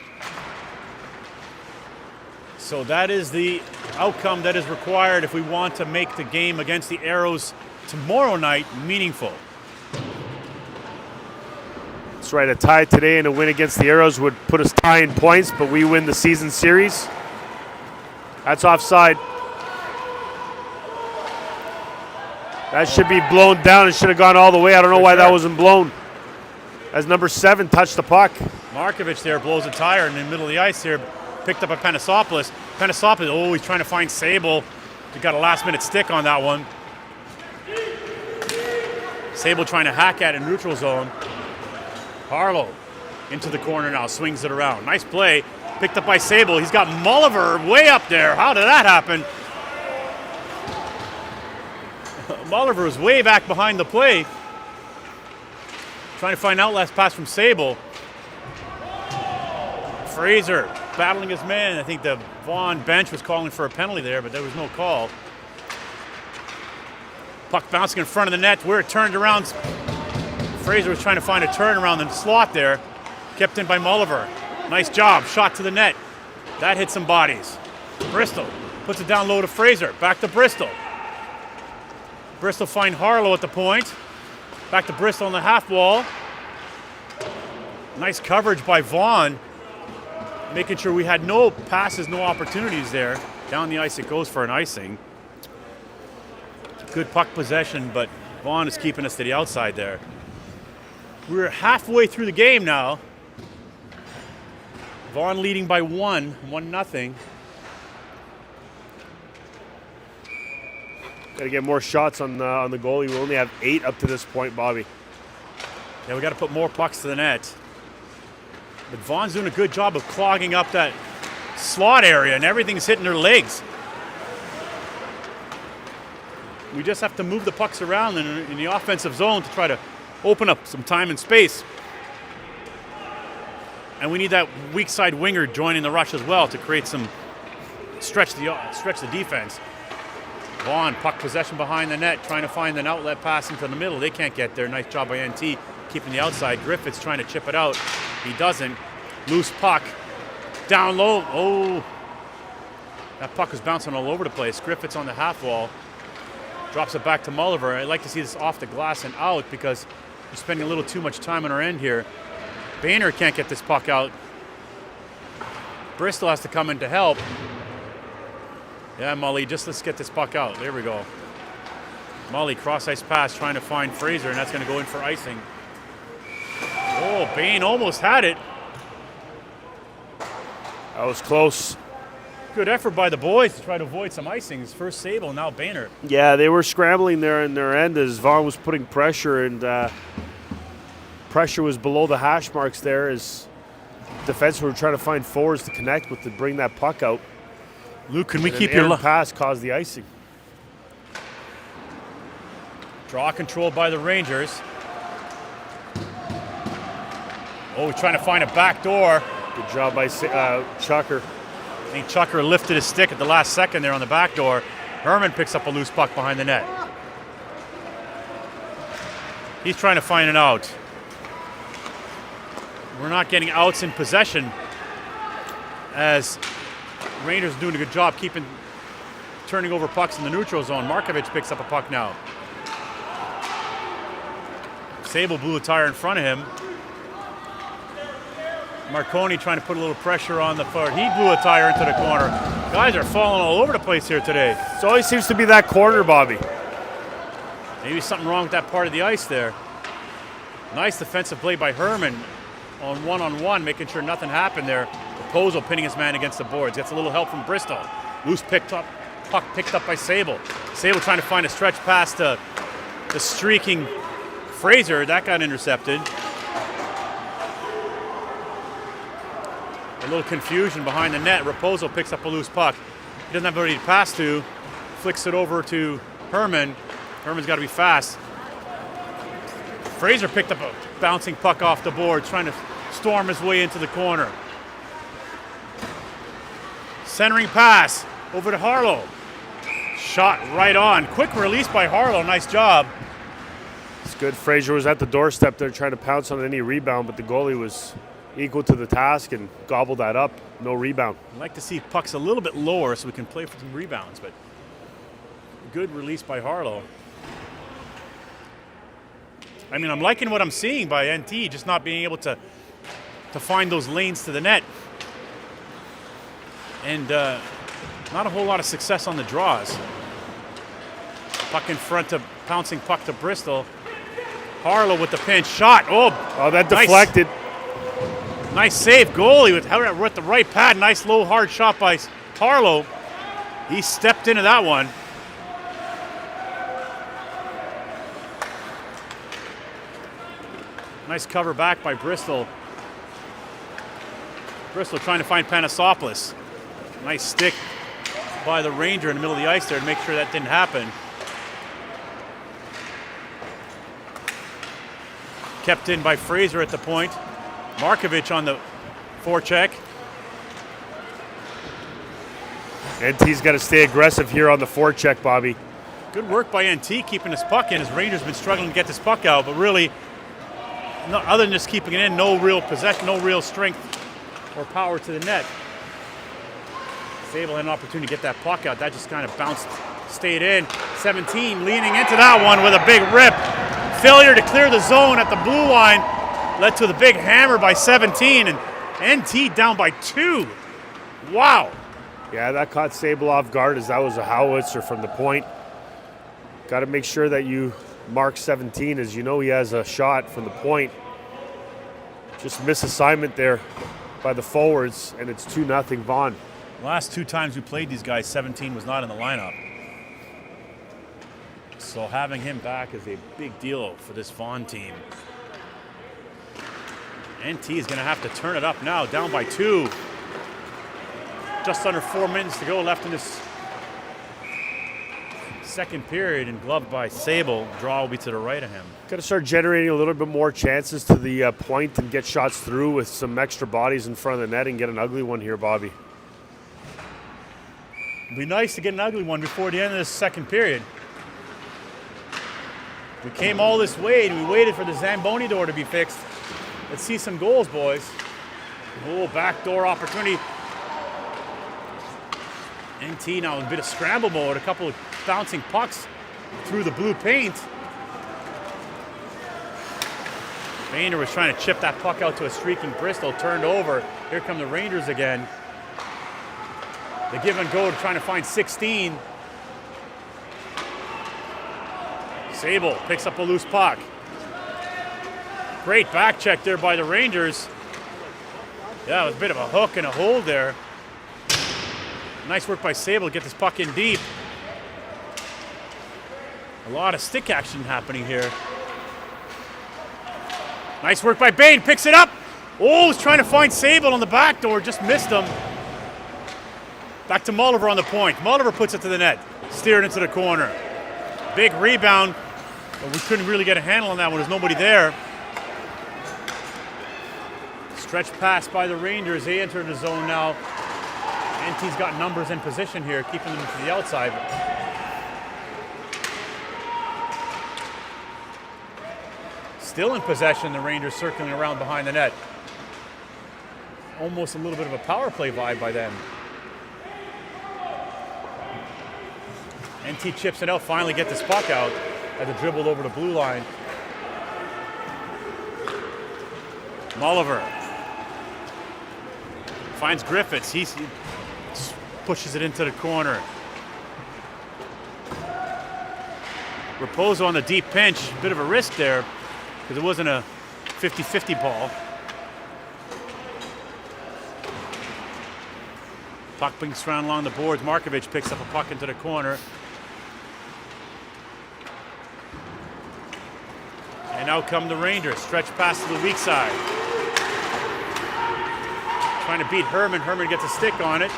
S2: So that is the outcome that is required if we want to make the game against the Arrows tomorrow night meaningful.
S1: That's right, a tie today and a win against the Arrows would put us tie in points, but we win the season series. That's offside. That should be blown down. It should have gone all the way. I don't know why that wasn't blown. As number 7 touched the puck.
S2: Markovic there blows a tire in the middle of the ice here. Picked up by Panasopoulos. Panasopoulos, oh, he's trying to find Sable. He got a last-minute stick on that one. Sable trying to hack at a neutral zone. Harlow into the corner now, swings it around. Nice play, picked up by Sable. He's got Mulliver way up there. How did that happen? Mulliver is way back behind the play. Trying to find outlet pass from Sable. Fraser battling his man. I think the Vaughan bench was calling for a penalty there, but there was no call. Puck bouncing in front of the net. Where it turned around, Fraser was trying to find a turnaround in the slot there. Kept in by Mulliver. Nice job. Shot to the net. That hit some bodies. Bristol puts it down low to Fraser. Back to Bristol. Bristol find Harlow at the point. Back to Bristol on the half wall. Nice coverage by Vaughan. Making sure we had no passes, no opportunities there. Down the ice it goes for an icing. Good puck possession, but Vaughan is keeping us to the outside there. We're halfway through the game now. Vaughan leading by 1-0.
S1: Got to get more shots on the goalie. We only have 8 up to this point, Bobby.
S2: Yeah, we got to put more pucks to the net. But Vaughan's doing a good job of clogging up that slot area, and everything's hitting their legs. We just have to move the pucks around in the offensive zone to try to open up some time and space. And we need that weak side winger joining the rush as well to create some stretch the defense. Vaughan, puck possession behind the net, trying to find an outlet pass into the middle. They can't get there. Nice job by NT keeping the outside. Griffiths trying to chip it out. He doesn't. Loose puck. Down low. Oh. That puck was bouncing all over the place. Griffiths on the half wall. Drops it back to Mulliver. I'd like to see this off the glass and out because we're spending a little too much time on our end here. Boehner can't get this puck out. Bristol has to come in to help. Yeah, Mully, just let's get this puck out. There we go. Mully cross-ice pass trying to find Fraser, and that's going to go in for icing. Oh, Bain almost had it.
S1: That was close.
S2: Good effort by the boys to try to avoid some icings. First Sable, now Boehner.
S1: Yeah, they were scrambling there in their end as Vaughan was putting pressure, and pressure was below the hash marks there as defense were trying to find forwards to connect with to bring that puck out.
S2: Luke, can we
S1: And
S2: keep
S1: an
S2: your
S1: errant pass caused the icing.
S2: draw controlled by the Rangers? Oh, we're trying to find a back door.
S1: Good job by Chucker.
S2: I think Chucker lifted his stick at the last second there on the back door. Herman picks up a loose puck behind the net. He's trying to find an out. We're not getting outs in possession as Rangers doing a good job turning over pucks in the neutral zone. Markovic picks up a puck now. Sable blew a tire in front of him. Marconi trying to put a little pressure on the forward. He blew a tire into the corner. Guys are falling all over the place here today.
S1: It always seems to be that corner, Bobby.
S2: Maybe something wrong with that part of the ice there. Nice defensive play by Herman on one-on-one, making sure nothing happened there. Raposo pinning his man against the boards. Gets a little help from Bristol. Loose puck picked up by Sable. Sable trying to find a stretch pass to the streaking Fraser. That got intercepted. A little confusion behind the net. Raposo picks up a loose puck. He doesn't have anybody to pass to. Flicks it over to Herman. Herman's got to be fast. Fraser picked up a bouncing puck off the board, trying to storm his way into the corner. Centering pass over to Harlow. Shot right on. Quick release by Harlow. Nice job.
S1: It's good. Fraser was at the doorstep there trying to pounce on any rebound, but the goalie was equal to the task and gobbled that up. No rebound.
S2: I'd like to see pucks a little bit lower so we can play for some rebounds, but good release by Harlow. I mean, I'm liking what I'm seeing by NT, just not being able to find those lanes to the net. And not a whole lot of success on the draws. Puck in front of pouncing puck to Bristol. Harlow with the pinch shot. Oh,
S1: that
S2: nice.
S1: deflected.
S2: Nice save, goalie with the right pad. Nice low hard shot by Harlow. He stepped into that one. Nice cover back by Bristol. Bristol trying to find Panasopoulos. Nice stick by the Ranger in the middle of the ice there to make sure that didn't happen. Kept in by Fraser at the point. Markovic on the forecheck.
S1: NT's got to stay aggressive here on the forecheck, Bobby.
S2: Good work by NT keeping his puck in. His Rangers been struggling to get this puck out, but really, no, other than just keeping it in, no real possession, no real strength or power to the net. Sable had an opportunity to get that puck out. That just kind of bounced, stayed in. 17 leaning into that one with a big rip. Failure to clear the zone at the blue line led to the big hammer by 17, and NT down by 2. Wow.
S1: Yeah, that caught Sable off guard as that was a howitzer from the point. Got to make sure that you mark 17 as you know he has a shot from the point. Just misassignment there by the forwards, and it's 2-0 Vaughan.
S2: Last 2 times we played these guys, 17 was not in the lineup. So having him back is a big deal for this Vaughan team. NT is going to have to turn it up now, down by 2. Just under 4 minutes to go left in this second period, and gloved by Sable. Draw will be to the right of him.
S1: Got to start generating a little bit more chances to the point and get shots through with some extra bodies in front of the net and get an ugly one here, Bobby.
S2: It'd be nice to get an ugly one before the end of this second period. We came all this way and we waited for the Zamboni door to be fixed. Let's see some goals, boys. Oh, backdoor opportunity. NT now in a bit of scramble mode, a couple of bouncing pucks through the blue paint. Boehner was trying to chip that puck out to a streaking Bristol, turned over. Here come the Rangers again. The give and go trying to find 16. Sable picks up a loose puck. Great back check there by the Rangers. Yeah, it was a bit of a hook and a hold there. Nice work by Sable to get this puck in deep. A lot of stick action happening here. Nice work by Bain, picks it up. Oh, was trying to find Sable on the back door, just missed him. Back to Mulliver on the point. Mulliver puts it to the net, steered into the corner. Big rebound, but we couldn't really get a handle on that one. There's nobody there. Stretch pass by the Rangers. They enter the zone now. NT's got numbers in position here, keeping them to the outside. Still in possession, the Rangers circling around behind the net. Almost a little bit of a power play vibe by them. NT chips it out, finally get this puck out as it dribbled over the blue line. Mulliver finds Griffiths. He pushes it into the corner. Raposo on the deep pinch. Bit of a risk there because it wasn't a 50-50 ball. Puck being surrounded along the boards. Markovic picks up a puck into the corner. And out come the Rangers. Stretch pass to the weak side. Trying to beat Herman. Herman gets a stick on it.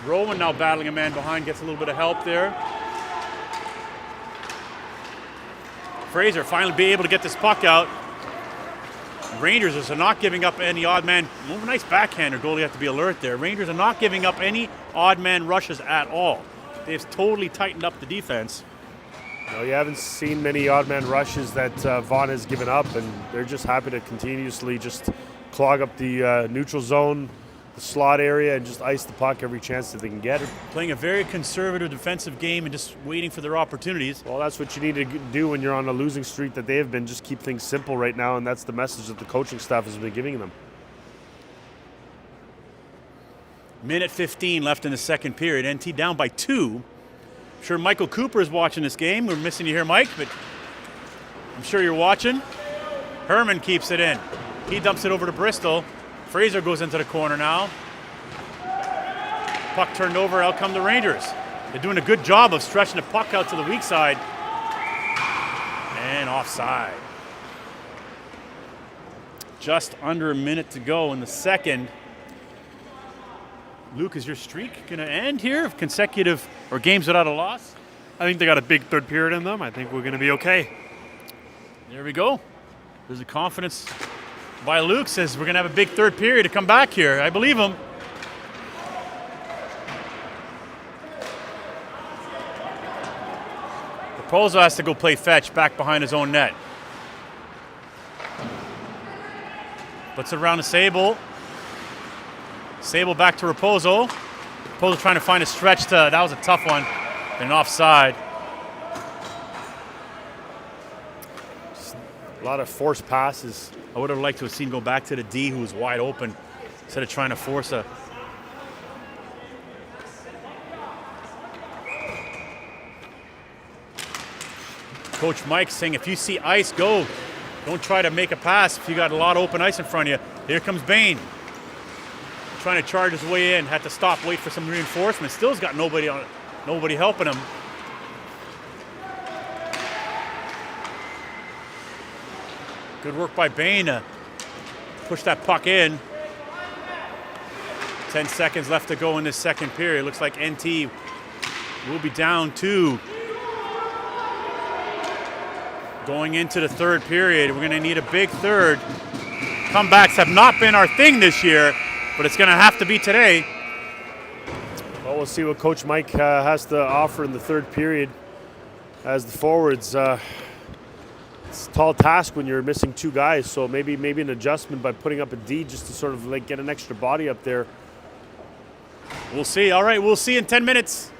S2: Rowan now battling a man behind. Gets a little bit of help there. Fraser finally be able to get this puck out. Rangers are not giving up any odd man. Nice backhander. Goalie have to be alert there. Rangers are not giving up any odd man rushes at all. They've totally tightened up the defense.
S1: No, you haven't seen many odd man rushes that Vaughan has given up, and they're just happy to continuously just clog up the neutral zone, the slot area, and just ice the puck every chance that they can get.
S2: Playing a very conservative defensive game and just waiting for their opportunities.
S1: Well, that's what you need to do when you're on a losing streak that they have been. Just keep things simple right now, and that's the message that the coaching staff has been giving them.
S2: Minute 15 left in the second period. NT down by 2. I'm sure Michael Cooper is watching this game. We're missing you here, Mike, but I'm sure you're watching. Herman keeps it in. He dumps it over to Bristol. Fraser goes into the corner now. Puck turned over, out come the Rangers. They're doing a good job of stretching the puck out to the weak side. And offside. Just under a minute to go in the second. Luke, is your streak going to end here of consecutive or games without a loss?
S4: I think they got a big third period in them. I think we're going to be okay.
S2: There we go. There's a confidence by Luke. Says we're going to have a big third period to come back here. I believe him. Raposo has to go play fetch back behind his own net. Puts it around to Sable. Sable back to Raposo. Raposo trying to find a stretch to, that was a tough one. And offside.
S1: A lot of forced passes.
S2: I would have liked to have seen go back to the D who was wide open instead of trying to force a. Coach Mike saying if you see ice, go. Don't try to make a pass if you got a lot of open ice in front of you. Here comes Bain. Trying to charge his way in, had to stop, wait for some reinforcement. Still's got nobody helping him. Good work by Bain to push that puck in. 10 seconds left to go in this second period. Looks like NT will be down 2. Going into the third period, we're going to need a big third. Comebacks have not been our thing this year, but it's going to have to be today.
S1: Well, we'll see what Coach Mike has to offer in the third period as the forwards. It's a tall task when you're missing 2 guys, so maybe an adjustment by putting up a D just to sort of like get an extra body up there.
S2: We'll see. All right, we'll see in 10 minutes.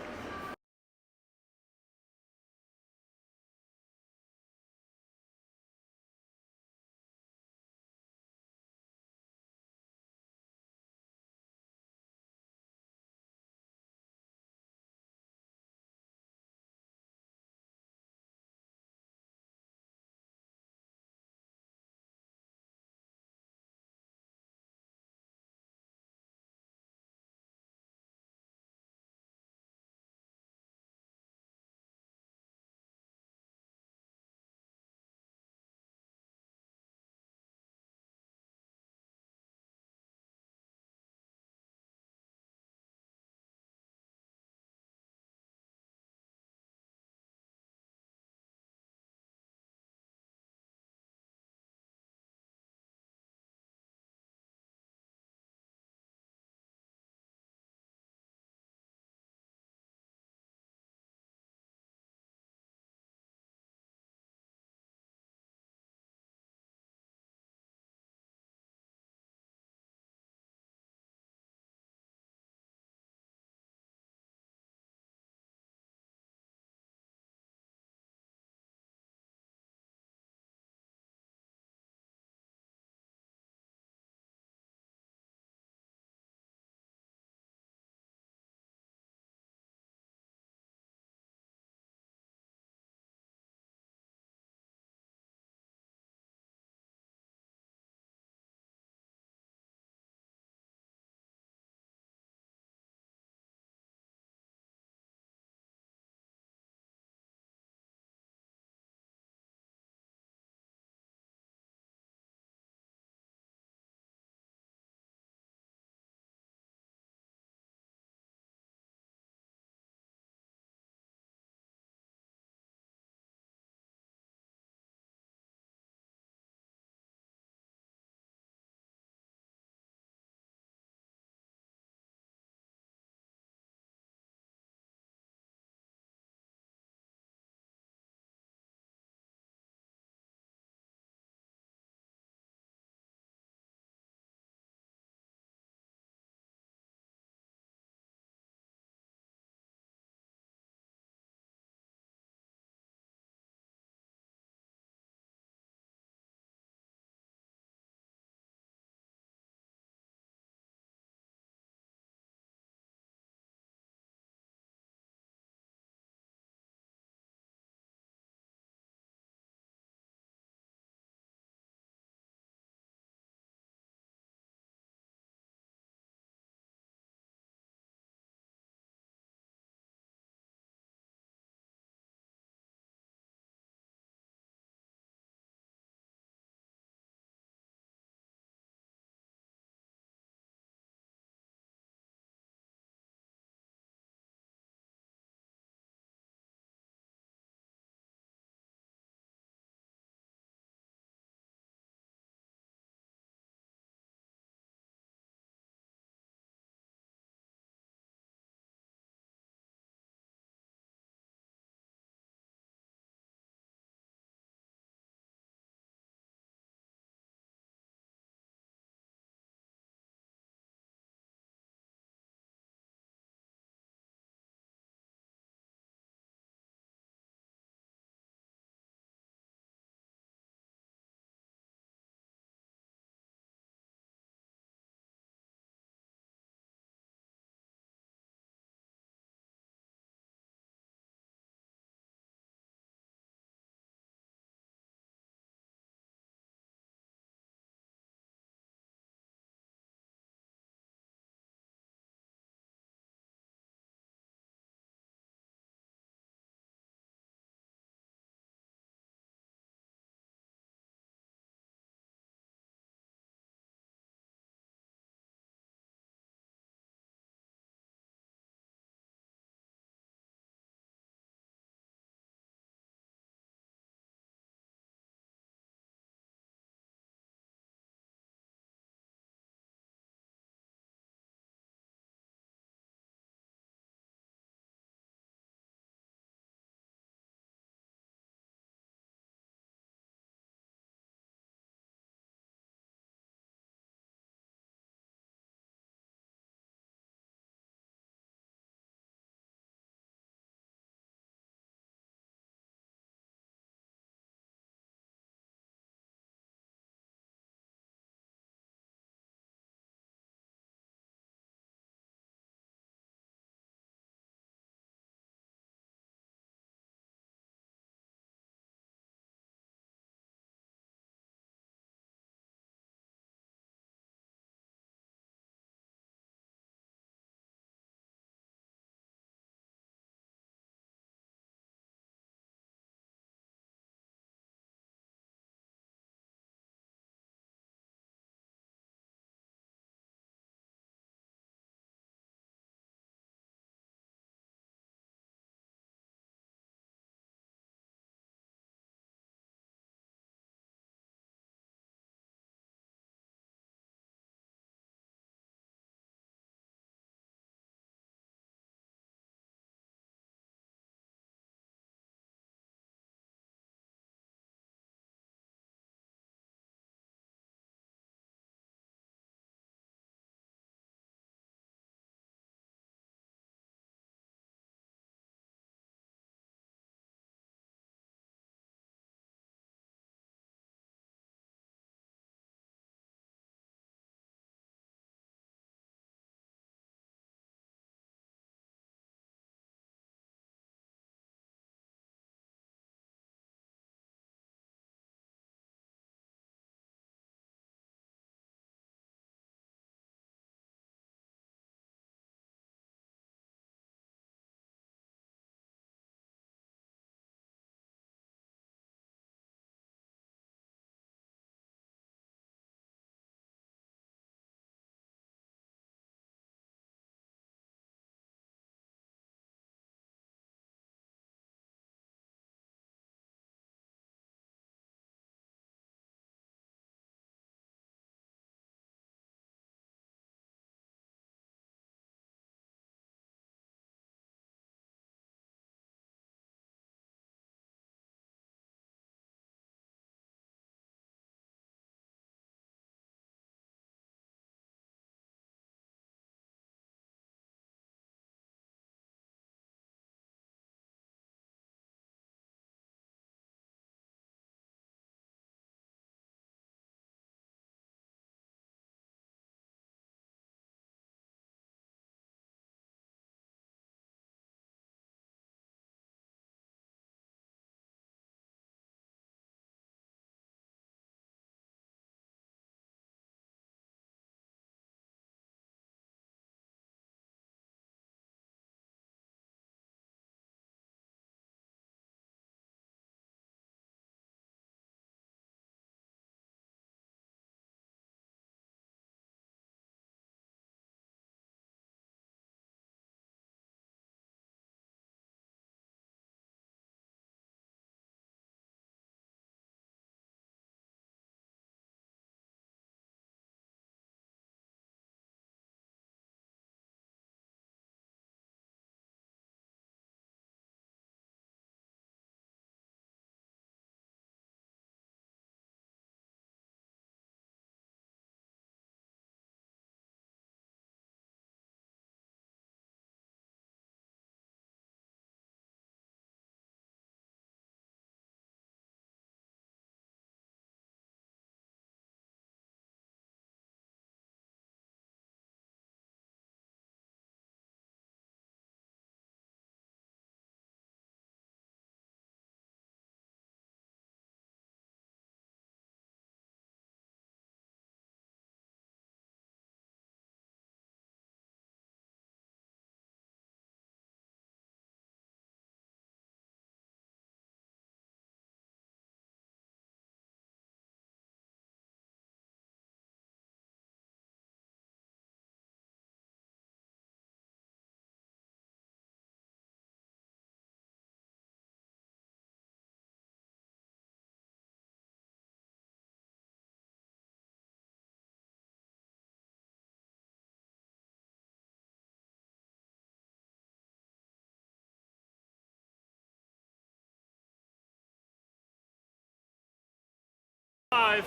S4: 5.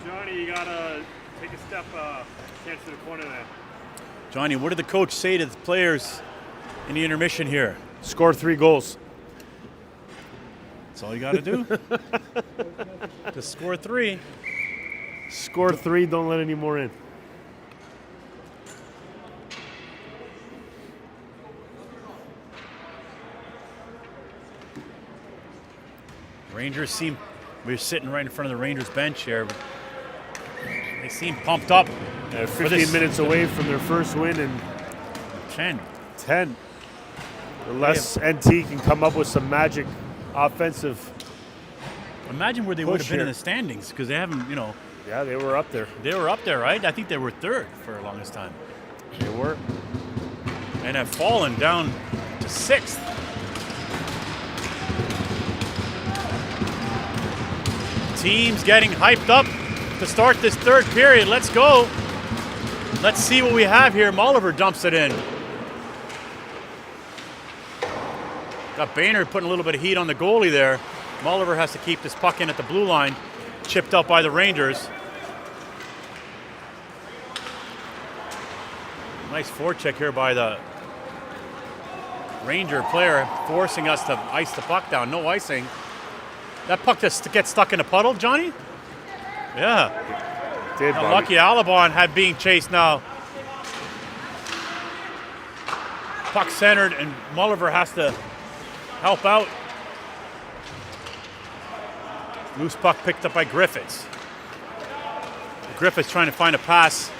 S4: Johnny, you gotta take a step, can't to the corner there.
S2: Johnny, what did the coach say to the players in the intermission here?
S1: Score 3 goals.
S2: That's all you got to do. Just score 3.
S1: Score 3, don't let any more in.
S2: Rangers seem, we're sitting right in front of the Rangers bench here. They seem pumped up.
S1: 15 minutes away from their first win and 10. Unless NT can come up with some magic offensive.
S2: Imagine where they would have been
S1: here
S2: in the standings, because they haven't, you know.
S1: Yeah, they were up there.
S2: They were up there, right? I think they were 3rd for the longest time.
S1: They were.
S2: And have fallen down to 6th. Teams getting hyped up to start this 3rd period. Let's go. Let's see what we have here. Molliver dumps it in. Got Boehner putting a little bit of heat on the goalie there. Molliver has to keep this puck in at the blue line. Chipped up by the Rangers. Nice forecheck here by the Ranger player, forcing us to ice the puck down. No icing. That puck just gets stuck in a puddle, Johnny? Yeah.
S1: Did, Bobby.
S2: Lucky Alabon had being chased now. Puck centered, and Molliver has to help out. Loose puck picked up by Griffiths. Griffiths trying to find a pass.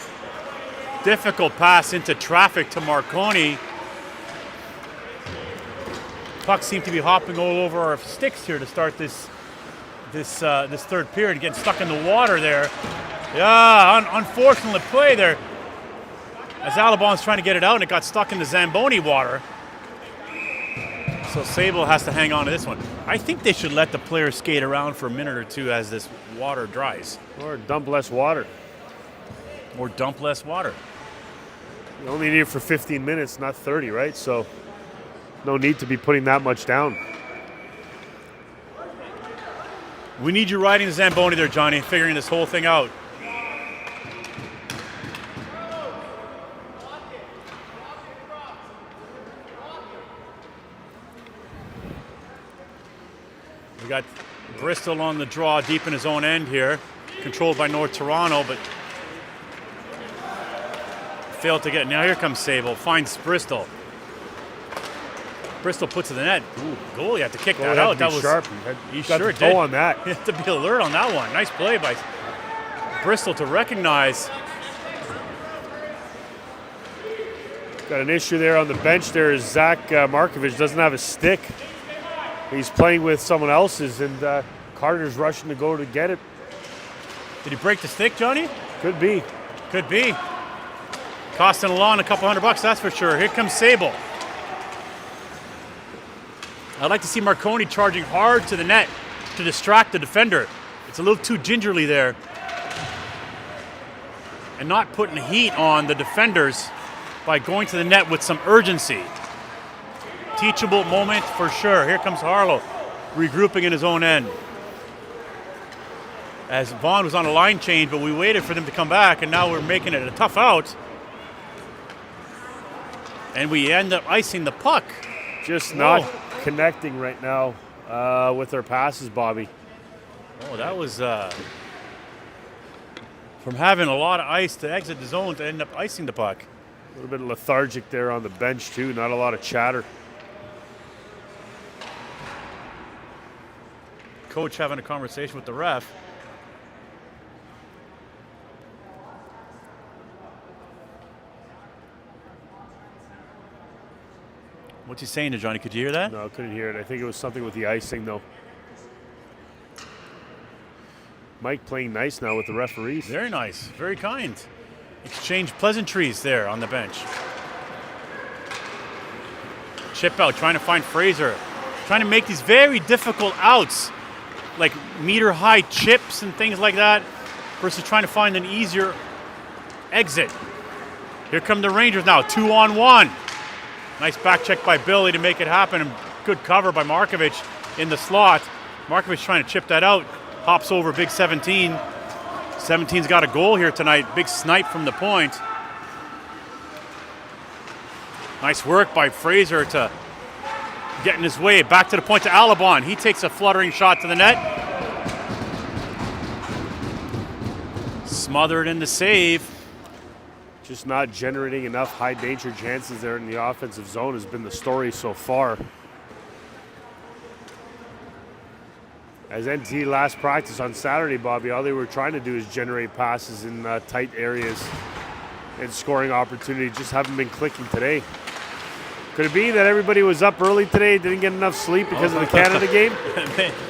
S2: Difficult pass into traffic to Marconi. Puck seemed to be hopping all over our sticks here to start this 3rd period, getting stuck in the water there. Yeah, unfortunate play there. As Alabon's trying to get it out, and it got stuck in the Zamboni water. So Sable has to hang on to this one. I think they should let the players skate around for a minute or two as this water dries.
S1: Or dump less water.
S2: Or dump less water.
S1: You only need it for 15 minutes, not 30, right? So no need to be putting that much down.
S2: We need you riding the Zamboni there, Johnny, figuring this whole thing out. We got Bristol on the draw deep in his own end here, controlled by North Toronto, but failed to get. Now here comes Sable, finds Bristol. Bristol puts it in the net. Ooh, goalie had to kick that out.
S1: That was sharp.
S2: He
S1: got
S2: sure
S1: the toe
S2: did.
S1: on that.
S2: He had to be alert on that one. Nice play by Bristol to recognize.
S1: Got an issue there on the bench there is Zach Markovich doesn't have a stick. He's playing with someone else's, and Carter's rushing to go to get it.
S2: Did he break the stick, Johnny?
S1: Could be.
S2: Could be. Costing Alon a couple $100, that's for sure. Here comes Sable. I'd like to see Marconi charging hard to the net to distract the defender. It's a little too gingerly there. And not putting heat on the defenders by going to the net with some urgency. Teachable moment for sure. Here comes Harlow, regrouping in his own end. As Vaughan was on a line change, but we waited for them to come back, and now we're making it a tough out. And we end up icing the puck.
S1: Just not connecting right now with their passes, Bobby.
S2: Oh, that was from having a lot of ice to exit the zone to end up icing the puck.
S1: A little bit lethargic there on the bench, too. Not a lot of chatter.
S2: Coach having a conversation with the ref. What's he saying to Johnny? Could you hear that?
S1: No, I couldn't hear it. I think it was something with the icing, though. Mike playing nice now with the referees.
S2: Very nice. Very kind. Exchange pleasantries there on the bench. Chip out, trying to find Fraser. trying to make these very difficult outs, like meter-high chips and things like that, versus trying to find an easier exit. Here come the Rangers now, 2-on-1. Nice back check by Billy to make it happen, and good cover by Markovic in the slot. Markovic trying to chip that out, hops over big 17. 17's got a goal here tonight, big snipe from the point. Nice work by Fraser to get in his way, back to the point to Alabon. He takes a fluttering shot to the net. Smothered in the save.
S1: Just not generating enough high danger chances there in the offensive zone has been the story so far. As NT last practice on Saturday, Bobby, all they were trying to do is generate passes in tight areas and scoring opportunities. Just haven't been clicking today. Could it be that everybody was up early today, didn't get enough sleep because of the Canada game?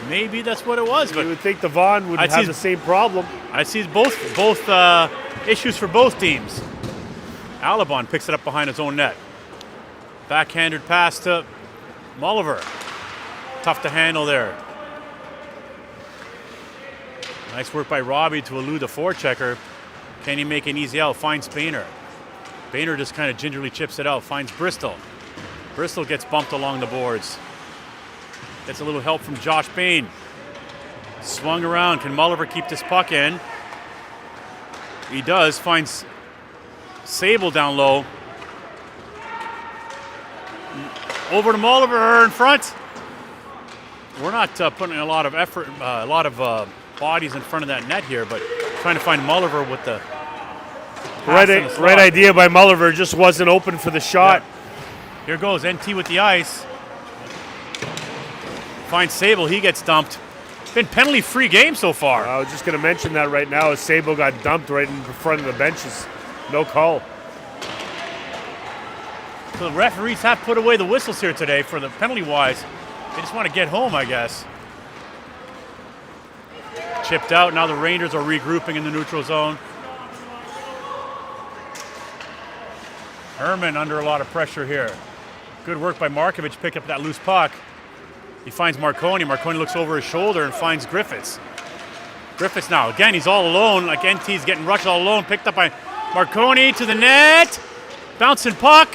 S2: Maybe that's what it was. But
S1: you would think the Vaughan would have the same problem.
S2: I see both issues for both teams. Alabon picks it up behind his own net. Backhanded pass to Mulliver. Tough to handle there. Nice work by Robbie to elude the forechecker. Can he make an easy out? Finds Boehner. Boehner just kind of gingerly chips it out. Finds Bristol. Bristol gets bumped along the boards. Gets a little help from Josh Bain. Swung around. Can Mulliver keep this puck in? He does. Finds Sable down low. Over to Mulliver in front. We're not putting a lot of effort, a lot of bodies in front of that net here, but trying to find Mulliver with the
S1: right idea by Mulliver, just wasn't open for the shot.
S2: Yeah. Here goes NT with the ice. Finds Sable, he gets dumped. Been penalty-free game so far.
S1: I was just going to mention that right now as Sable got dumped right in front of the benches. No call.
S2: So the referees have put away the whistles here today for the penalty-wise. They just want to get home, I guess. Chipped out. Now the Rangers are regrouping in the neutral zone. Herman under a lot of pressure here. Good work by Markovic, pick up that loose puck. He finds Marconi. Marconi looks over his shoulder and finds Griffiths. Griffiths now, again, he's all alone. Like NT's getting rushed all alone. Picked up by Marconi to the net. Bouncing puck.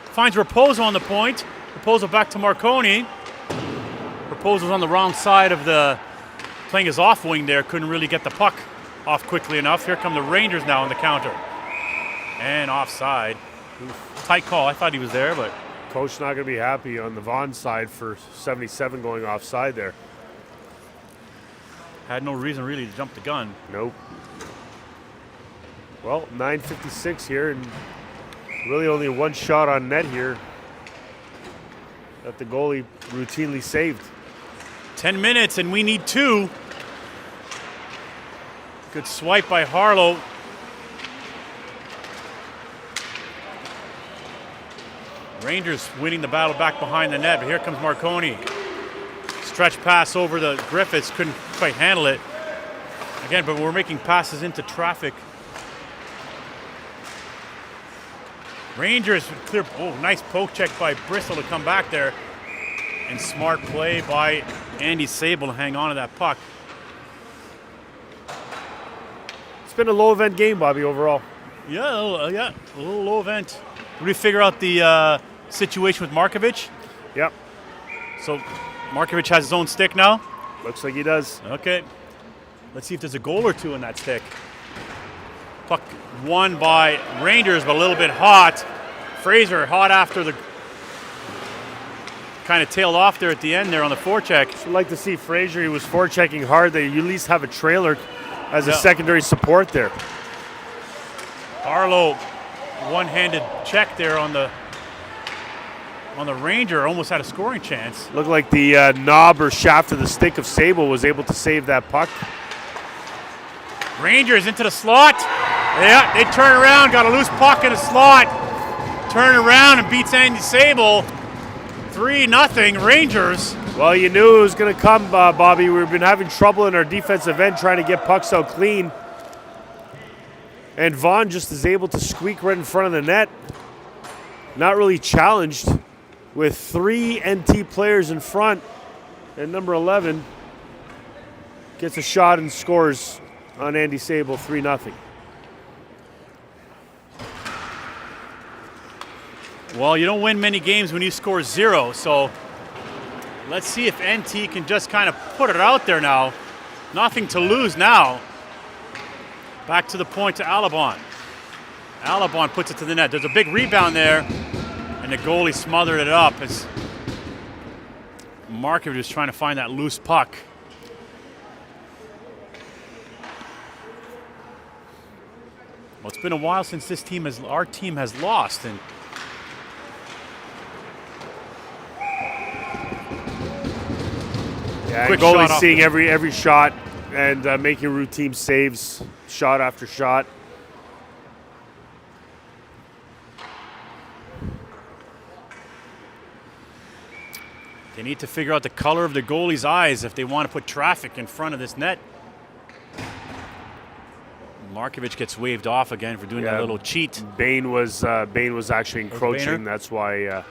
S2: Finds Raposo on the point. Raposo back to Marconi. Raposo's on the wrong side of the, playing his off wing there. Couldn't really get the puck off quickly enough. Here come the Rangers now on the counter. And offside. Tight call. I thought he was there, but
S1: Coach not going to be happy on the Vaughan side for 77 going offside there.
S2: had no reason really to jump the gun.
S1: Nope. Well, 9:56 here, and really only one shot on net here that the goalie routinely saved.
S2: 10 minutes, and we need 2. Good swipe by Harlow. Rangers winning the battle back behind the net, but here comes Marconi. Stretch pass over the Griffiths, couldn't quite handle it. Again, but we're making passes into traffic. Rangers clear, nice poke check by Bristol to come back there. And smart play by Andy Sable to hang on to that puck.
S1: It's been a low event game, Bobby, overall.
S2: Yeah, a little low event. Did we figure out the situation with Markovic?
S1: Yep.
S2: So Markovic has his own stick now?
S1: Looks like he does.
S2: Okay. Let's see if there's a goal or two in that stick. Puck won by Rangers, but a little bit hot. Fraser hot after the kind of tailed off there at the end there on the forecheck.
S1: I'd like to see Fraser. He was forechecking hard. That you at least have a trailer as a secondary support there.
S2: Harlow, one-handed check there on the Ranger, almost had a scoring chance.
S1: Looked like the knob or shaft of the stick of Sable was able to save that puck.
S2: Rangers into the slot. Yeah, they turn around, got a loose puck in the slot. Turn around and beats Andy Sable. 3-0 Rangers.
S1: Well, you knew it was going to come, Bobby. We've been having trouble in our defensive end trying to get pucks out clean. And Vaughan just is able to squeak right in front of the net. Not really challenged. with 3 NT players in front, and number 11 gets a shot and scores on Andy Sable 3-0.
S2: Well, you don't win many games when you score 0, so let's see if NT can just kind of put it out there now. Nothing to lose now. Back to the point to Alabon. Alabon puts it to the net. There's a big rebound there, and the goalie smothered it up as Markovic was trying to find that loose puck. Well, it's been a while since our team has lost, and
S1: yeah,
S2: quick
S1: goalie
S2: shot
S1: seeing every shot and making routine saves, shot after shot.
S2: They need to figure out the color of the goalie's eyes if they want to put traffic in front of this net. Markovic gets waved off again for doing that little cheat.
S1: Bain was actually encroaching. That's why.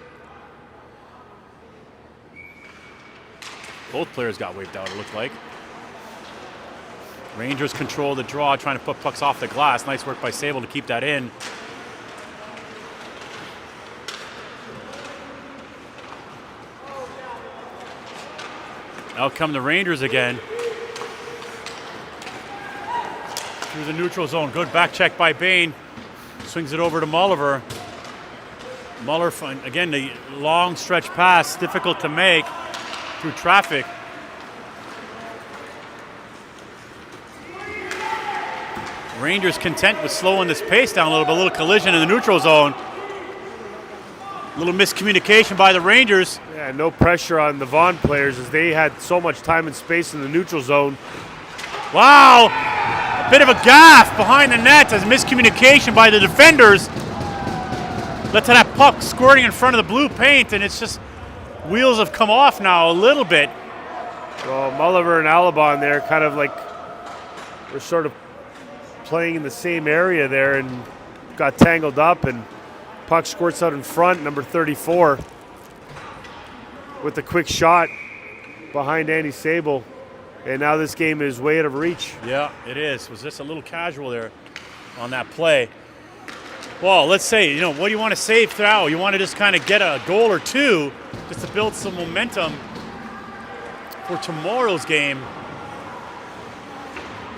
S2: Both players got waved out, it looked like. Rangers control the draw, trying to put pucks off the glass. Nice work by Sable to keep that in. Out come the Rangers again. Through the neutral zone. Good back check by Bain. Swings it over to Mulliver. Muller, again, the long stretch pass, difficult to make through traffic. Rangers content with slowing this pace down a little bit. A little collision in the neutral zone. A little miscommunication by the Rangers.
S1: Yeah, no pressure on the Vaughan players as they had so much time and space in the neutral zone.
S2: Wow! A bit of a gaff behind the net as miscommunication by the defenders. Led to that puck squirting in front of the blue paint, and it's just wheels have come off now a little bit.
S1: Well, Mulliver and Alabon there kind of like were sort of playing in the same area there and got tangled up, and puck squirts out in front, number 34, with a quick shot behind Andy Sable. And now this game is way out of reach.
S2: Yeah, it is. Was just a little casual there on that play. Well, let's say, what do you want to save now? You want to just kind of get a goal or two just to build some momentum for tomorrow's game.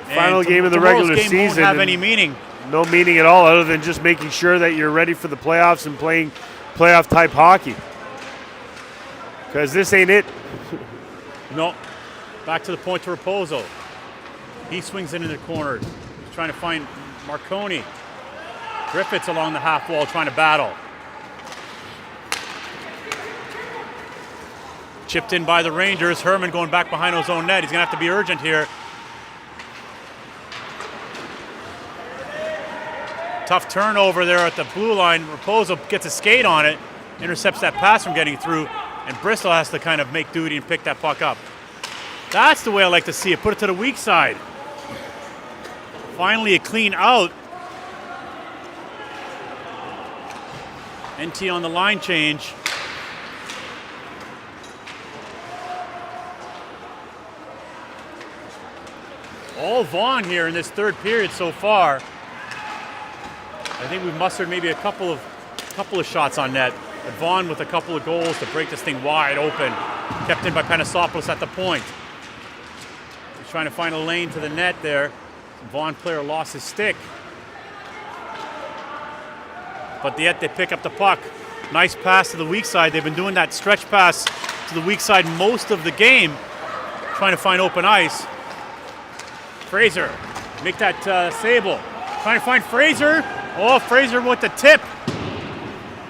S1: Final game of the regular season.
S2: Won't have any meaning.
S1: No meaning at all other than just making sure that you're ready for the playoffs and playing playoff-type hockey. Because this ain't it.
S2: No. Back to the point to Raposo. He swings it in the corner. He's trying to find Marconi. Griffiths along the half wall trying to battle. Chipped in by the Rangers. Herman going back behind his own net. He's going to have to be urgent here. Tough turnover there at the blue line. Raposo gets a skate on it, intercepts that pass from getting through, and Bristol has to kind of make duty and pick that puck up. That's the way I like to see it. Put it to the weak side. Finally a clean out. NT on the line change. All Vaughan here in this third period so far. I think we've mustered maybe a couple of shots on net. But Vaughan with a couple of goals to break this thing wide open. Kept in by Panasopoulos at the point. He's trying to find a lane to the net there. Vaughan player lost his stick. But yet they pick up the puck. Nice pass to the weak side. They've been doing that stretch pass to the weak side most of the game. Trying to find open ice. Fraser, make that Sable. Trying to find Fraser. Oh, Fraser with the tip.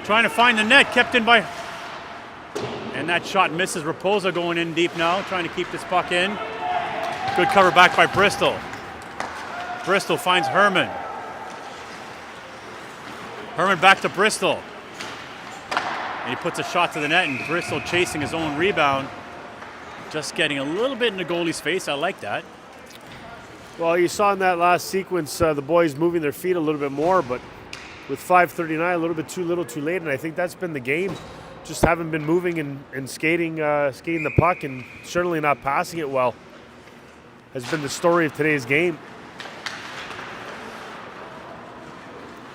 S2: Trying to find the net, kept in by... And that shot misses. Raposo going in deep now, trying to keep this puck in. Good cover back by Bristol. Bristol finds Herman. Herman back to Bristol. And he puts a shot to the net, and Bristol chasing his own rebound. Just getting a little bit in the goalie's face. I like that.
S1: Well, you saw in that last sequence the boys moving their feet a little bit more, but with 5:39, a little bit too little too late, and I think that's been the game just haven't been moving and skating the puck, and certainly not passing it well. Has been the story of today's game.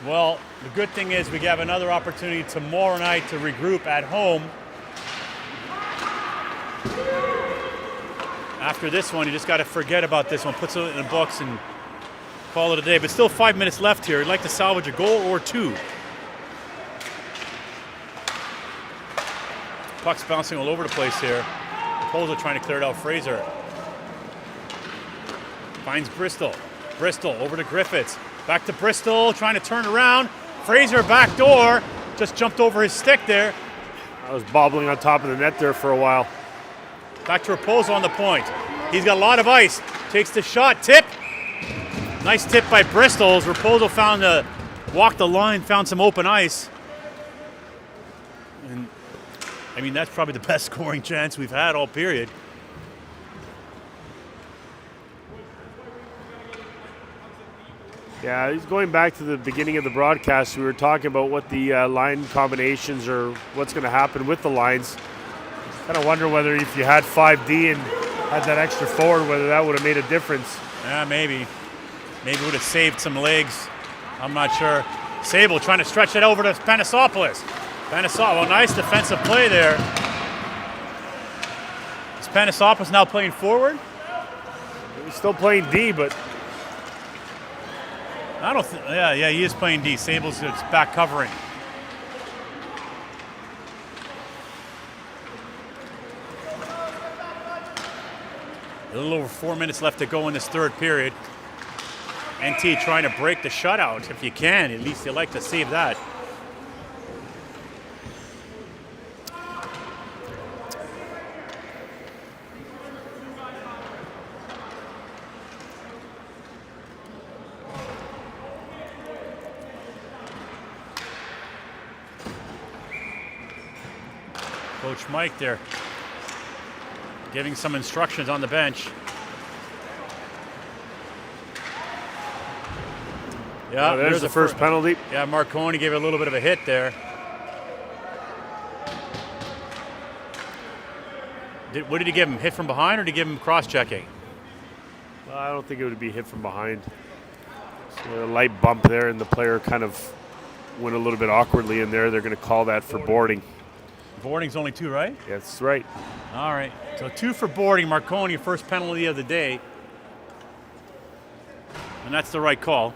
S2: Well, the good thing is we have another opportunity tomorrow night to regroup at home. After this one, you just got to forget about this one, put it in the books and call it a day. But still 5 minutes left here. You'd like to salvage a goal or two. Puck's bouncing all over the place here. Raposo trying to clear it out. Fraser finds Bristol. Bristol over to Griffiths. Back to Bristol, trying to turn around. Fraser back door. Just jumped over his stick there.
S1: I was bobbling on top of the net there for a while.
S2: Back to Raposo on the point. He's got a lot of ice. Takes the shot. Tip. Nice tip by Bristol. Raposo walked the line, found some open ice. And I mean, that's probably the best scoring chance we've had all period.
S1: Yeah, he's going back to the beginning of the broadcast. We were talking about what the line combinations or what's going to happen with the lines. Kind of wonder whether if you had 5D and had that extra forward, whether that would have made a difference.
S2: Yeah, maybe. Maybe would have saved some legs. I'm not sure. Sable trying to stretch it over to Panasopoulos. Panasopoulos, nice defensive play there. Is Panasopoulos now playing forward?
S1: He's still playing D, but
S2: I don't think. Yeah, he is playing D. Sable's back covering. A little over 4 minutes left to go in this third period. NT trying to break the shutout if you can. At least you like to save that. Coach Mike there giving some instructions on the bench. Yeah,
S1: there's the first penalty.
S2: Yeah, Marconi gave it a little bit of a hit there. What did he give him? Hit from behind, or did he give him cross-checking?
S1: Well, I don't think it would be hit from behind. So a light bump there, and the player kind of went a little bit awkwardly in there. They're going to call that for boarding.
S2: Boarding's only two, right?
S1: That's right.
S2: All right. So 2 for boarding. Marconi, first penalty of the day. And that's the right call.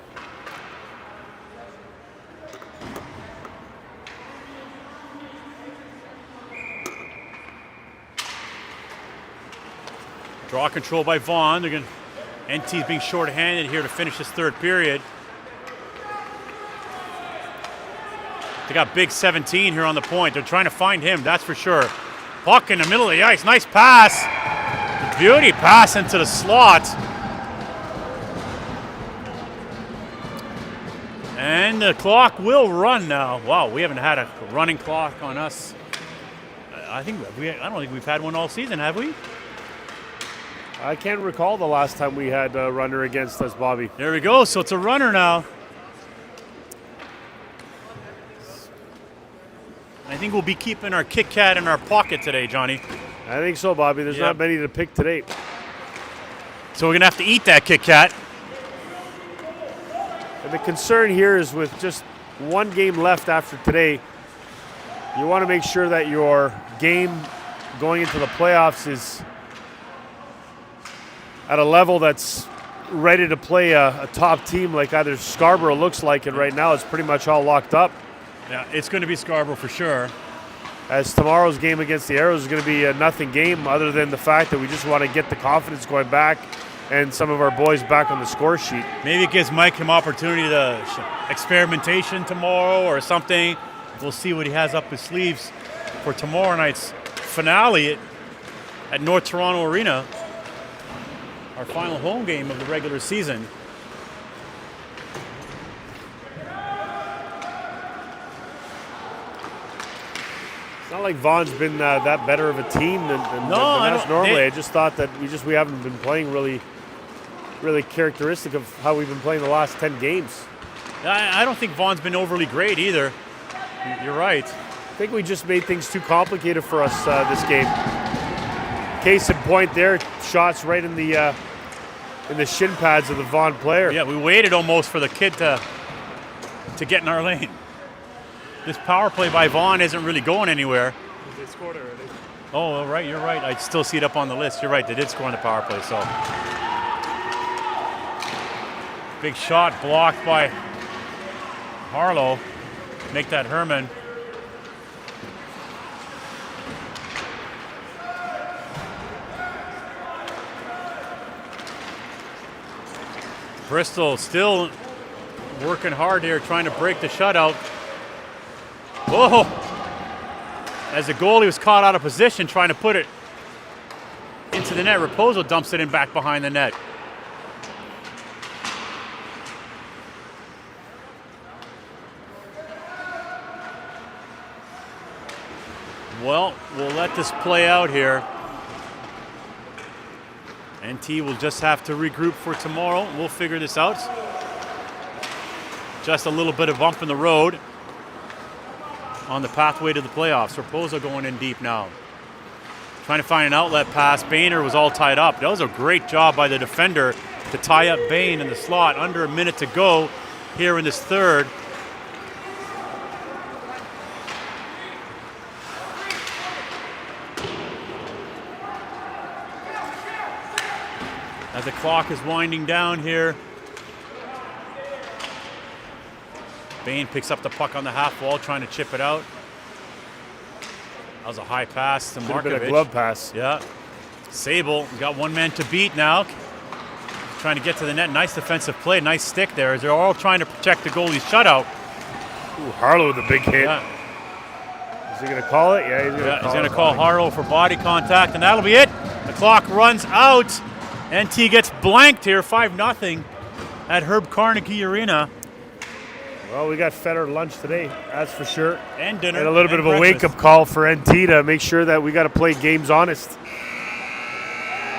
S2: Draw control by Vaughan. NT's being short-handed here to finish this third period. They got big 17 here on the point. They're trying to find him, that's for sure. Puck in the middle of the ice. Nice pass. Beauty pass into the slot. And the clock will run now. Wow, we haven't had a running clock on us. I don't think we've had one all season, have we?
S1: I can't recall the last time we had a runner against us, Bobby.
S2: There we go. So it's a runner now. I think we'll be keeping our KitKat in our pocket today, Johnny.
S1: I think so, Bobby. There's not many to pick today.
S2: So we're going to have to eat that KitKat.
S1: And the concern here is with just one game left after today, you want to make sure that your game going into the playoffs is at a level that's ready to play a top team like either Scarborough looks like it right now. It's pretty much all locked up.
S2: Yeah, it's going to be Scarborough for sure.
S1: As tomorrow's game against the Arrows is going to be a nothing game other than the fact that we just want to get the confidence going back and some of our boys back on the score sheet.
S2: Maybe it gives Mike some opportunity to experimentation tomorrow or something. We'll see what he has up his sleeves for tomorrow night's finale at North Toronto Arena, our final home game of the regular season.
S1: It's not like Vaughan's been that better of a team than us normally. I just thought that we haven't been playing really characteristic of how we've been playing the last 10 games.
S2: I don't think Vaughan's been overly great either. You're right.
S1: think we just made things too complicated for us this game. Case in point there, shots right in the shin pads of the Vaughan player.
S2: Yeah, we waited almost for the kid to get in our lane. This power play by Vaughan isn't really going anywhere.
S4: They scored already.
S2: Oh, right, you're right. I still see it up on the list. You're right, they did score on the power play, so. Big shot blocked by Harlow. Make that Herman. Bristol still working hard here, trying to break the shutout. Whoa! As the goalie was caught out of position, trying to put it into the net. Raposo dumps it in back behind the net. Well, we'll let this play out here. NT will just have to regroup for tomorrow. We'll figure this out. Just a little bit of bump in the road on the pathway to the playoffs. Raposo going in deep now. Trying to find an outlet pass. Boehner was all tied up. That was a great job by the defender to tie up Bain in the slot. Under a minute to go here in this third. As the clock is winding down here. Bain picks up the puck on the half wall, trying to chip it out. That was a high pass to Markovic.
S1: A bit of glove pass.
S2: Yeah. Sable got one man to beat now. Trying to get to the net. Nice defensive play. Nice stick there as they're all trying to protect the goalie's shutout.
S1: Ooh, Harlow with a big hit.
S2: Yeah.
S1: Is he going to call it? Yeah,
S2: He's going to call Harlow for body contact, and that'll be it. The clock runs out. NT gets blanked here, 5-0 at Herb Carnegie Arena.
S1: Well, we got fed our lunch today, that's for sure.
S2: And dinner.
S1: And a little bit of a wake-up call for NT to make sure that we got to play games honest.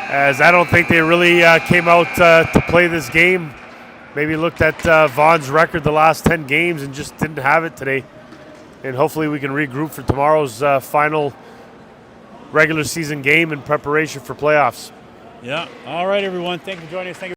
S1: As I don't think they really came out to play this game. Maybe looked at Vaughan's record the last 10 games and just didn't have it today. And hopefully we can regroup for tomorrow's final regular season game in preparation for playoffs.
S2: Yeah. All right, everyone. Thank you for joining us. Thank you.